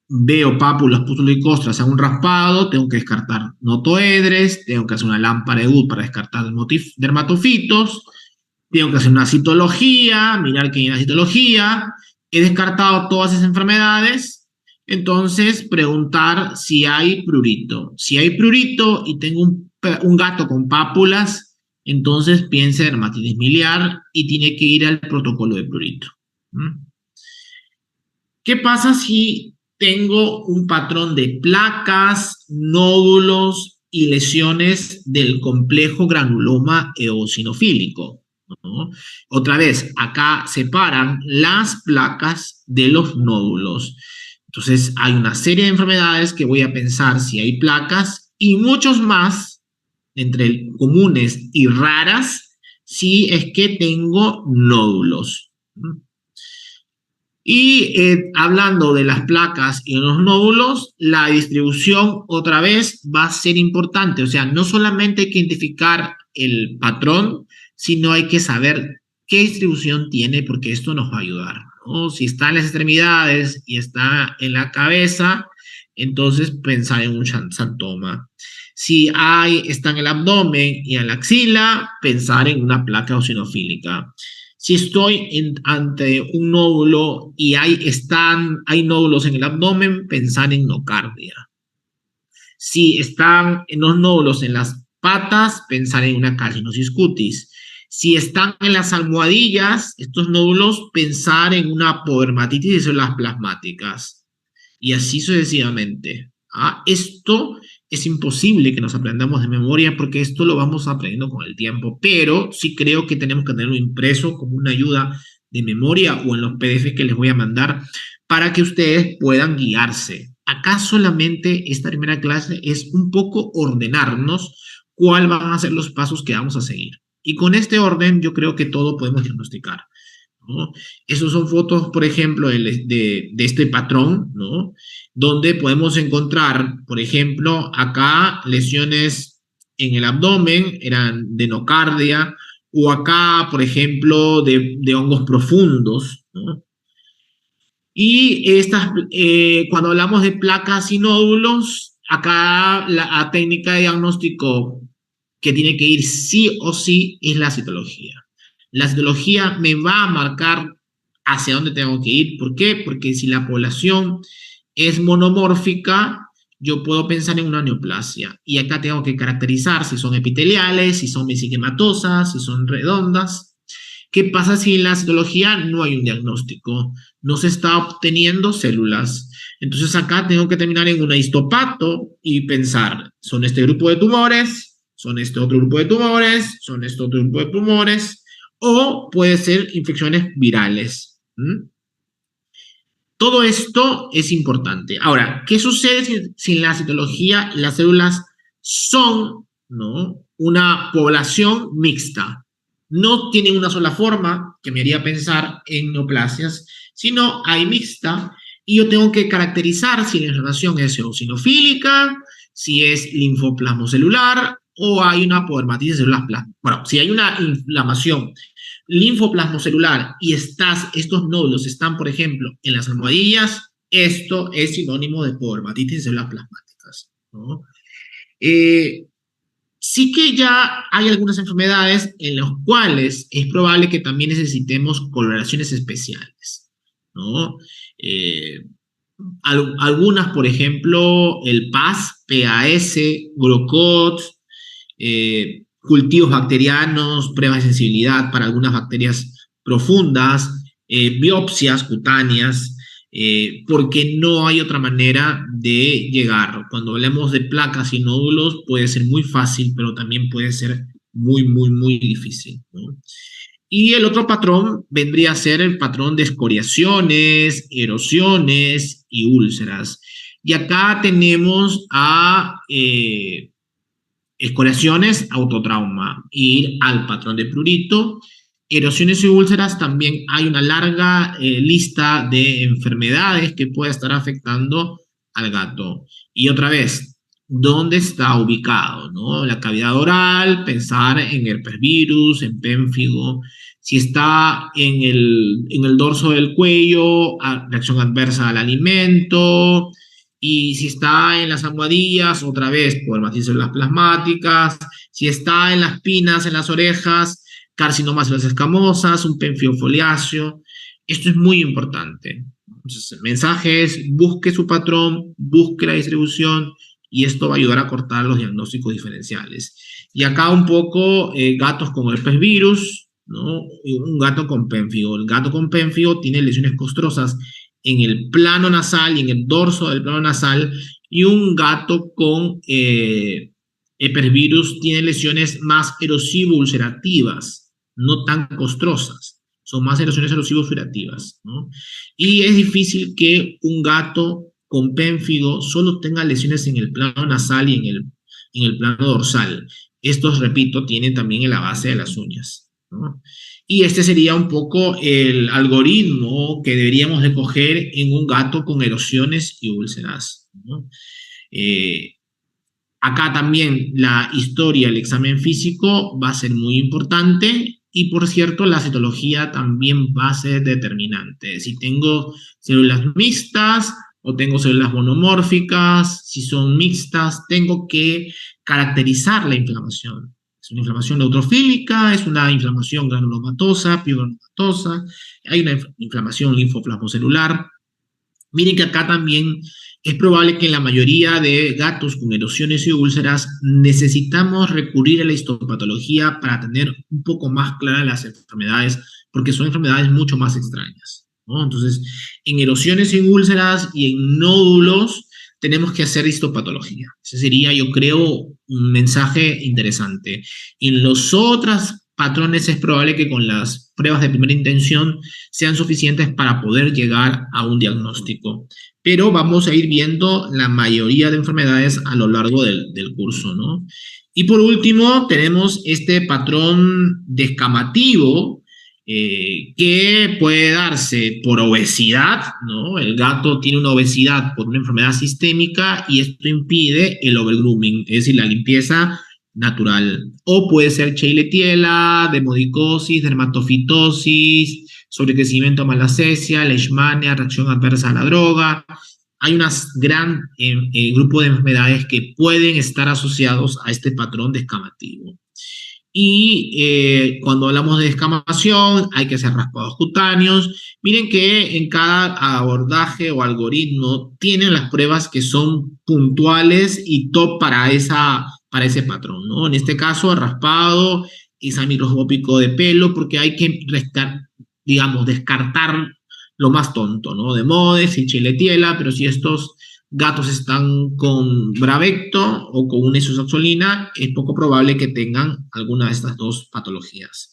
veo pápulas, pústulas y costras en un raspado, tengo que descartar notoedres, tengo que hacer una lámpara de Wood para descartar dermatofitos, tengo que hacer una citología, mirar que hay una citología, he descartado todas esas enfermedades, entonces preguntar si hay prurito. Si hay prurito y tengo un gato con pápulas, entonces piense dermatitis miliar y tiene que ir al protocolo de prurito. ¿Qué pasa si tengo un patrón de placas, nódulos y lesiones del complejo granuloma eosinofílico, ¿no? Otra vez, acá separan las placas de los nódulos. Entonces, hay una serie de enfermedades que voy a pensar si hay placas y muchos más, entre comunes y raras, si es que tengo nódulos. Y hablando de las placas y los nódulos, la distribución otra vez va a ser importante. O sea, no solamente hay que identificar el patrón, sino hay que saber qué distribución tiene, porque esto nos va a ayudar, ¿no? Si está en las extremidades y está en la cabeza, entonces pensar en un xanthoma. Si está en el abdomen y en la axila, pensar en una placa eosinofílica. Si estoy ante un nódulo y hay nódulos en el abdomen, pensar en nocardia. Si están en los nódulos en las patas, pensar en una calcinosis cutis. Si están en las almohadillas, estos nódulos, pensar en una apodermatitis de células plasmáticas. Y así sucesivamente. Esto es imposible que nos aprendamos de memoria porque esto lo vamos aprendiendo con el tiempo, pero sí creo que tenemos que tenerlo impreso como una ayuda de memoria o en los PDF que les voy a mandar para que ustedes puedan guiarse. Acá solamente esta primera clase es un poco ordenarnos cuáles van a ser los pasos que vamos a seguir. Y con este orden yo creo que todo podemos diagnosticar, ¿no? Esas son fotos, por ejemplo, de este patrón, ¿no? Donde podemos encontrar, por ejemplo, acá lesiones en el abdomen, eran de nocardia, o acá, por ejemplo, de hongos profundos, ¿no? Y cuando hablamos de placas y nódulos, acá la técnica de diagnóstico que tiene que ir sí o sí es la citología. La citología me va a marcar hacia dónde tengo que ir. ¿Por qué? Porque si la población es monomórfica, yo puedo pensar en una neoplasia. Y acá tengo que caracterizar si son epiteliales, si son mesenquimatosas, si son redondas. ¿Qué pasa si en la citología no hay un diagnóstico? No se está obteniendo células. Entonces acá tengo que terminar en un histopato y pensar, ¿son este grupo de tumores? ¿Son este otro grupo de tumores? ¿Son este otro grupo de tumores? O puede ser infecciones virales. Todo esto es importante. Ahora, ¿qué sucede si en la citología las células son, ¿no?, una población mixta? No tienen una sola forma, que me haría pensar en neoplasias, sino hay mixta, y yo tengo que caracterizar si la inflamación es eosinofílica, si es linfoplasmocelular, o hay una apodermatitis de células plasmáticas. Bueno, si hay una inflamación linfoplasmocelular y estos nódulos están, por ejemplo, en las almohadillas, esto es sinónimo de apodermatitis de células plasmáticas, ¿no? Sí que ya hay algunas enfermedades en las cuales es probable que también necesitemos coloraciones especiales, ¿no? Algunas, por ejemplo, el PAS, GLUCOT, cultivos bacterianos, pruebas de sensibilidad para algunas bacterias profundas, biopsias cutáneas. porque no hay otra manera de llegar. Cuando hablamos de placas y nódulos puede ser muy fácil, pero también puede ser muy, muy, muy difícil, ¿no? Y el otro patrón vendría a ser el patrón de escoriaciones, erosiones y úlceras. Y acá tenemos a escoriaciones, autotrauma, ir al patrón de prurito. Erosiones y úlceras, también hay una larga lista de enfermedades que puede estar afectando al gato. Y otra vez, ¿dónde está ubicado? ¿No? La cavidad oral, pensar en herpes virus, en pénfigo. Si está en el dorso del cuello, reacción adversa al alimento. Y si está en las almohadillas, otra vez, por células plasmáticas. Si está en las pinas, en las orejas, carcinomas de las escamosas, un pénfigo foliáceo. Esto es muy importante. Entonces, el mensaje es, busque su patrón, busque la distribución, y esto va a ayudar a cortar los diagnósticos diferenciales. Y acá un poco gatos con herpes virus, ¿no? Un gato con pénfigo. El gato con pénfigo tiene lesiones costrosas en el plano nasal y en el dorso del plano nasal, y un gato con herpesvirus tiene lesiones más erosivo-ulcerativas, no tan costrosas, son más erosiones erosivo-ulcerativas, ¿no? Y es difícil que un gato con pénfigo solo tenga lesiones en el plano nasal y en el plano dorsal. Estos, repito, tienen también en la base de las uñas, ¿no? Y este sería un poco el algoritmo que deberíamos de coger en un gato con erosiones y úlceras, ¿no? Acá también la historia, el examen físico va a ser muy importante, y por cierto la citología también va a ser determinante. Si tengo células mixtas o tengo células monomórficas, si son mixtas, tengo que caracterizar la inflamación. Es una inflamación neutrofílica, es una inflamación granulomatosa, piegranulomatosa, hay una inflamación linfoplasmocelular. Miren que acá también es probable que en la mayoría de gatos con erosiones y úlceras necesitamos recurrir a la histopatología para tener un poco más claras las enfermedades, porque son enfermedades mucho más extrañas, ¿no? Entonces, en erosiones y en úlceras y en nódulos tenemos que hacer histopatología. Ese sería, yo creo, un mensaje interesante. En los otros patrones es probable que con las pruebas de primera intención sean suficientes para poder llegar a un diagnóstico. Pero vamos a ir viendo la mayoría de enfermedades a lo largo del curso, ¿no? Y por último, tenemos este patrón descamativo, que puede darse por obesidad, ¿no? El gato tiene una obesidad por una enfermedad sistémica y esto impide el overgrooming, es decir, la limpieza natural. O puede ser Escherichia, demodicosis, dermatofitosis, sobrecrecimiento malacesia, leishmania, reacción adversa a la droga. Hay un gran grupo de enfermedades que pueden estar asociados a este patrón descamativo. Y cuando hablamos de descamación, hay que hacer raspados cutáneos. Miren que en cada abordaje o algoritmo tienen las pruebas que son puntuales y top para ese patrón, ¿no? En este caso, el raspado, examen microscópico de pelo, porque hay que descartar lo más tonto, ¿no? De Modes y Chiletiela, pero si estos gatos están con Bravecto o con una isoxaxolina, es poco probable que tengan alguna de estas dos patologías.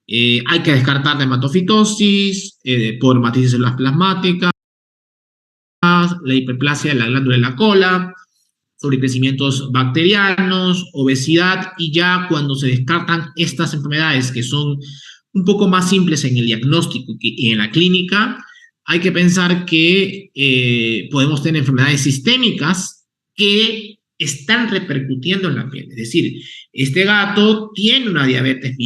Hay que descartar dermatofitosis, por matices células plasmáticas, la hiperplasia de la glándula de la cola, sobrecrecimientos bacterianos, obesidad, y ya cuando se descartan estas enfermedades que son un poco más simples en el diagnóstico y en la clínica, hay que pensar que podemos tener enfermedades sistémicas que están repercutiendo en la piel. Es decir, este gato tiene una diabetes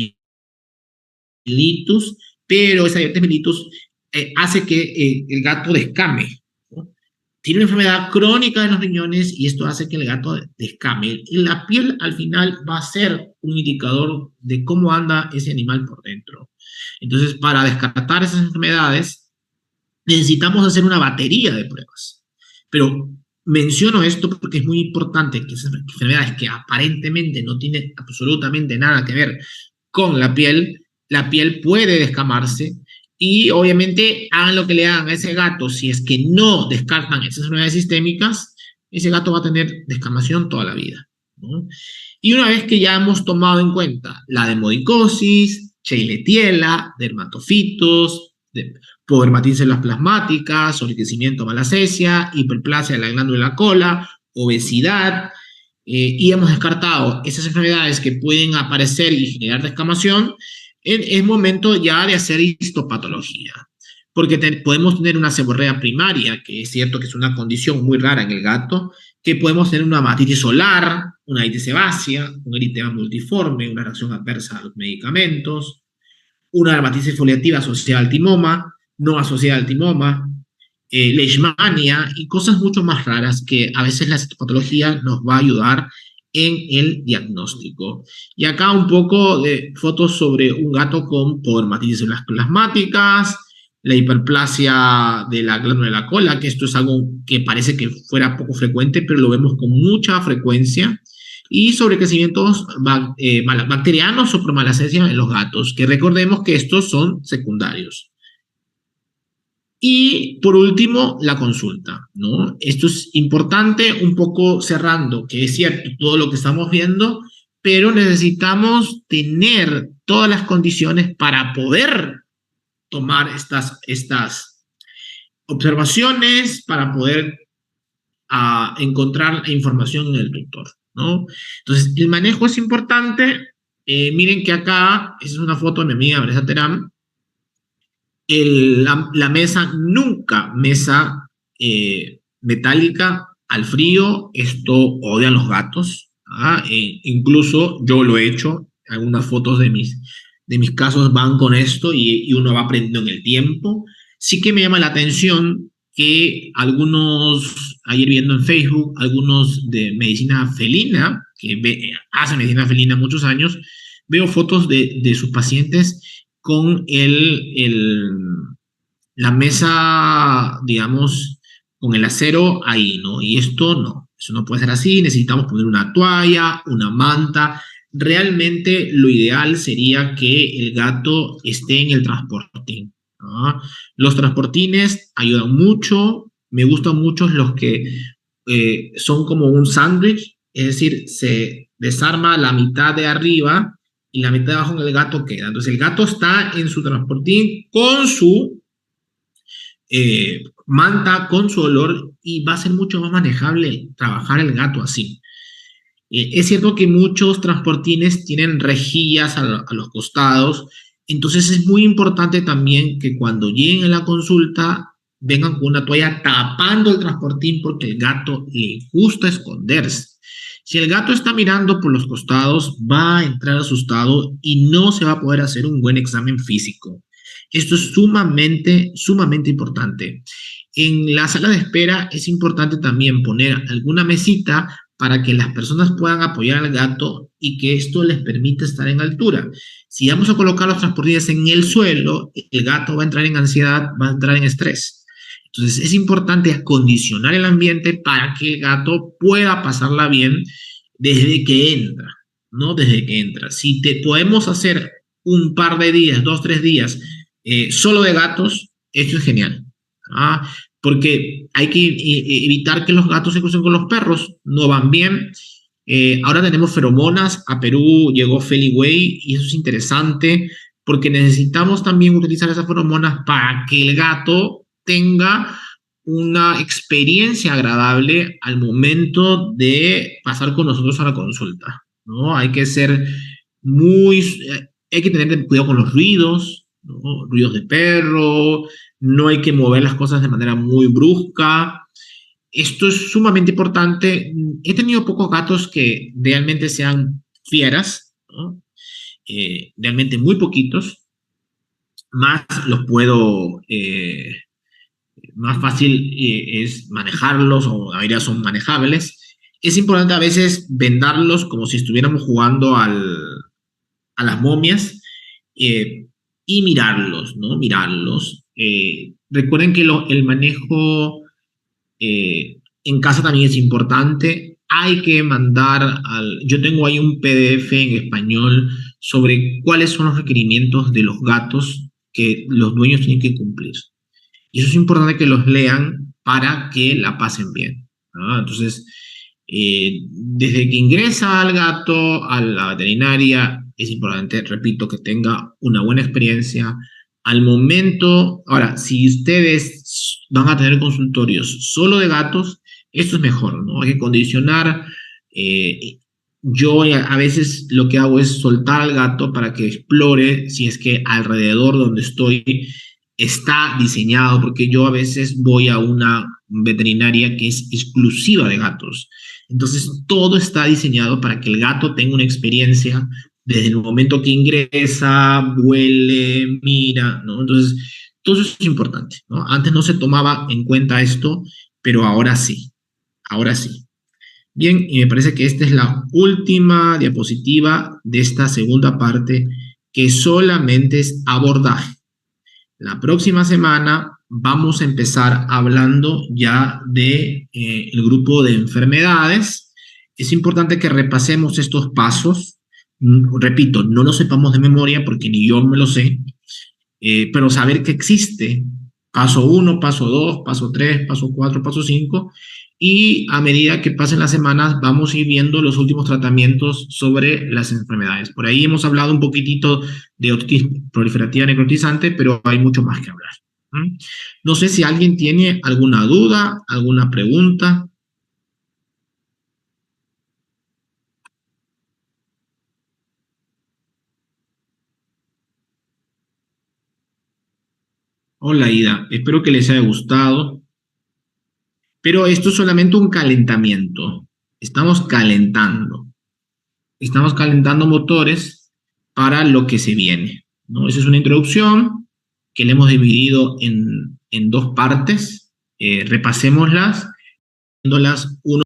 mellitus, pero esa diabetes mellitus hace que el gato descame, ¿no? Tiene una enfermedad crónica de los riñones y esto hace que el gato descame. Y la piel al final va a ser un indicador de cómo anda ese animal por dentro. Entonces, para descartar esas enfermedades, necesitamos hacer una batería de pruebas. Pero menciono esto porque es muy importante que esas enfermedades que aparentemente no tienen absolutamente nada que ver con la piel puede descamarse Y obviamente hagan lo que le hagan a ese gato, si es que no descartan esas enfermedades sistémicas, ese gato va a tener descamación toda la vida, ¿no? Y una vez que ya hemos tomado en cuenta la demodicosis, Escherichia, dermatofitos, podermatitis células plasmáticas, sobrecrecimiento malacesia, hiperplasia de la glándula de la cola, obesidad, y hemos descartado esas enfermedades que pueden aparecer y generar descamación, es momento ya de hacer histopatología. Porque podemos tener una seborrea primaria, que es cierto que es una condición muy rara en el gato, que podemos tener una matitis solar, una itis sebácea, un eritema multiforme, una reacción adversa a los medicamentos, una dermatitis foliativa asociada al timoma, no asociada al timoma, leishmania y cosas mucho más raras que a veces la citopatología nos va a ayudar en el diagnóstico. Y acá un poco de fotos sobre un gato con podermatitis células plasmáticas, la hiperplasia de la glándula de la cola, que esto es algo que parece que fuera poco frecuente, pero lo vemos con mucha frecuencia, y sobrecrecimientos bacterianos o promalacesia en los gatos, que recordemos que estos son secundarios. Y por último, la consulta, ¿no? Esto es importante, un poco cerrando, que es cierto todo lo que estamos viendo, pero necesitamos tener todas las condiciones para poder tomar estas observaciones, para poder encontrar información en el tutor, ¿no? Entonces, el manejo es importante. Miren que acá, esa es una foto de mi amiga Vanessa Terán. La mesa, nunca mesa metálica al frío, esto odian los gatos, incluso yo lo he hecho, algunas fotos de mis casos van con esto y uno va aprendiendo en el tiempo. Sí que me llama la atención que algunos, ayer viendo en Facebook, algunos de medicina felina, que hacen medicina felina muchos años, veo fotos de sus pacientes con la mesa, digamos, con el acero ahí, ¿no? Y esto no, eso no puede ser así, necesitamos poner una toalla, una manta. Realmente lo ideal sería que el gato esté en el transportín, ¿no? Los transportines ayudan mucho, me gustan mucho los que son como un sándwich, es decir, se desarma la mitad de arriba y la mitad de abajo en el gato queda. Entonces el gato está en su transportín con su manta, con su olor, y va a ser mucho más manejable trabajar el gato así. Es cierto que muchos transportines tienen rejillas a los costados, entonces es muy importante también que cuando lleguen a la consulta vengan con una toalla tapando el transportín, porque el gato le gusta esconderse. Si el gato está mirando por los costados, va a entrar asustado y no se va a poder hacer un buen examen físico. Esto es sumamente, sumamente importante. En la sala de espera es importante también poner alguna mesita para que las personas puedan apoyar al gato y que esto les permita estar en altura. Si vamos a colocar los transportistas en el suelo, el gato va a entrar en ansiedad, va a entrar en estrés. Entonces es importante acondicionar el ambiente para que el gato pueda pasarla bien desde que entra, ¿no? Desde que entra. Si podemos hacer un par de días, 2, 3 días, solo de gatos, esto es genial. Porque hay que evitar que los gatos se crucen con los perros, no van bien. Ahora tenemos feromonas, a Perú llegó Feliway y eso es interesante porque necesitamos también utilizar esas feromonas para que el gato tenga una experiencia agradable al momento de pasar con nosotros a la consulta, ¿no? Hay que ser hay que tener cuidado con los ruidos, ¿no? Ruidos de perro, no hay que mover las cosas de manera muy brusca. Esto es sumamente importante. He tenido pocos gatos que realmente sean fieras, ¿no? Realmente muy poquitos. Más los puedo, más fácil es manejarlos, o la mayoría son manejables. Es importante a veces vendarlos como si estuviéramos jugando a las momias, y mirarlos, ¿no? Mirarlos. Recuerden que el manejo en casa también es importante. Hay que mandar yo tengo ahí un PDF en español sobre cuáles son los requerimientos de los gatos que los dueños tienen que cumplir. Y eso es importante que los lean para que la pasen bien, ¿no? Entonces, desde que ingresa al gato a la veterinaria, es importante, repito, que tenga una buena experiencia. Al momento, ahora, si ustedes van a tener consultorios solo de gatos, esto es mejor, ¿no? Hay que condicionar. Yo a veces lo que hago es soltar al gato para que explore si es que alrededor donde estoy está diseñado, porque yo a veces voy a una veterinaria que es exclusiva de gatos. Entonces, todo está diseñado para que el gato tenga una experiencia desde el momento que ingresa, huele, mira, ¿no? Entonces, todo eso es importante, ¿no? Antes no se tomaba en cuenta esto, pero ahora sí, ahora sí. Bien, y me parece que esta es la última diapositiva de esta segunda parte, que solamente es abordaje. La próxima semana vamos a empezar hablando ya de el grupo de enfermedades. Es importante que repasemos estos pasos. Repito, no lo sepamos de memoria porque ni yo me lo sé, pero saber que existe paso 1, paso 2, paso 3, paso 4, paso 5, y a medida que pasen las semanas vamos a ir viendo los últimos tratamientos sobre las enfermedades. Por ahí hemos hablado un poquitito de otitis proliferativa necrotizante, pero hay mucho más que hablar. No sé si alguien tiene alguna duda, alguna pregunta. Hola, Ida, espero que les haya gustado, pero esto es solamente un calentamiento. Estamos calentando. Estamos calentando motores para lo que se viene, ¿no? Esa es una introducción que le hemos dividido en dos partes. Repasémoslas, viéndolas uno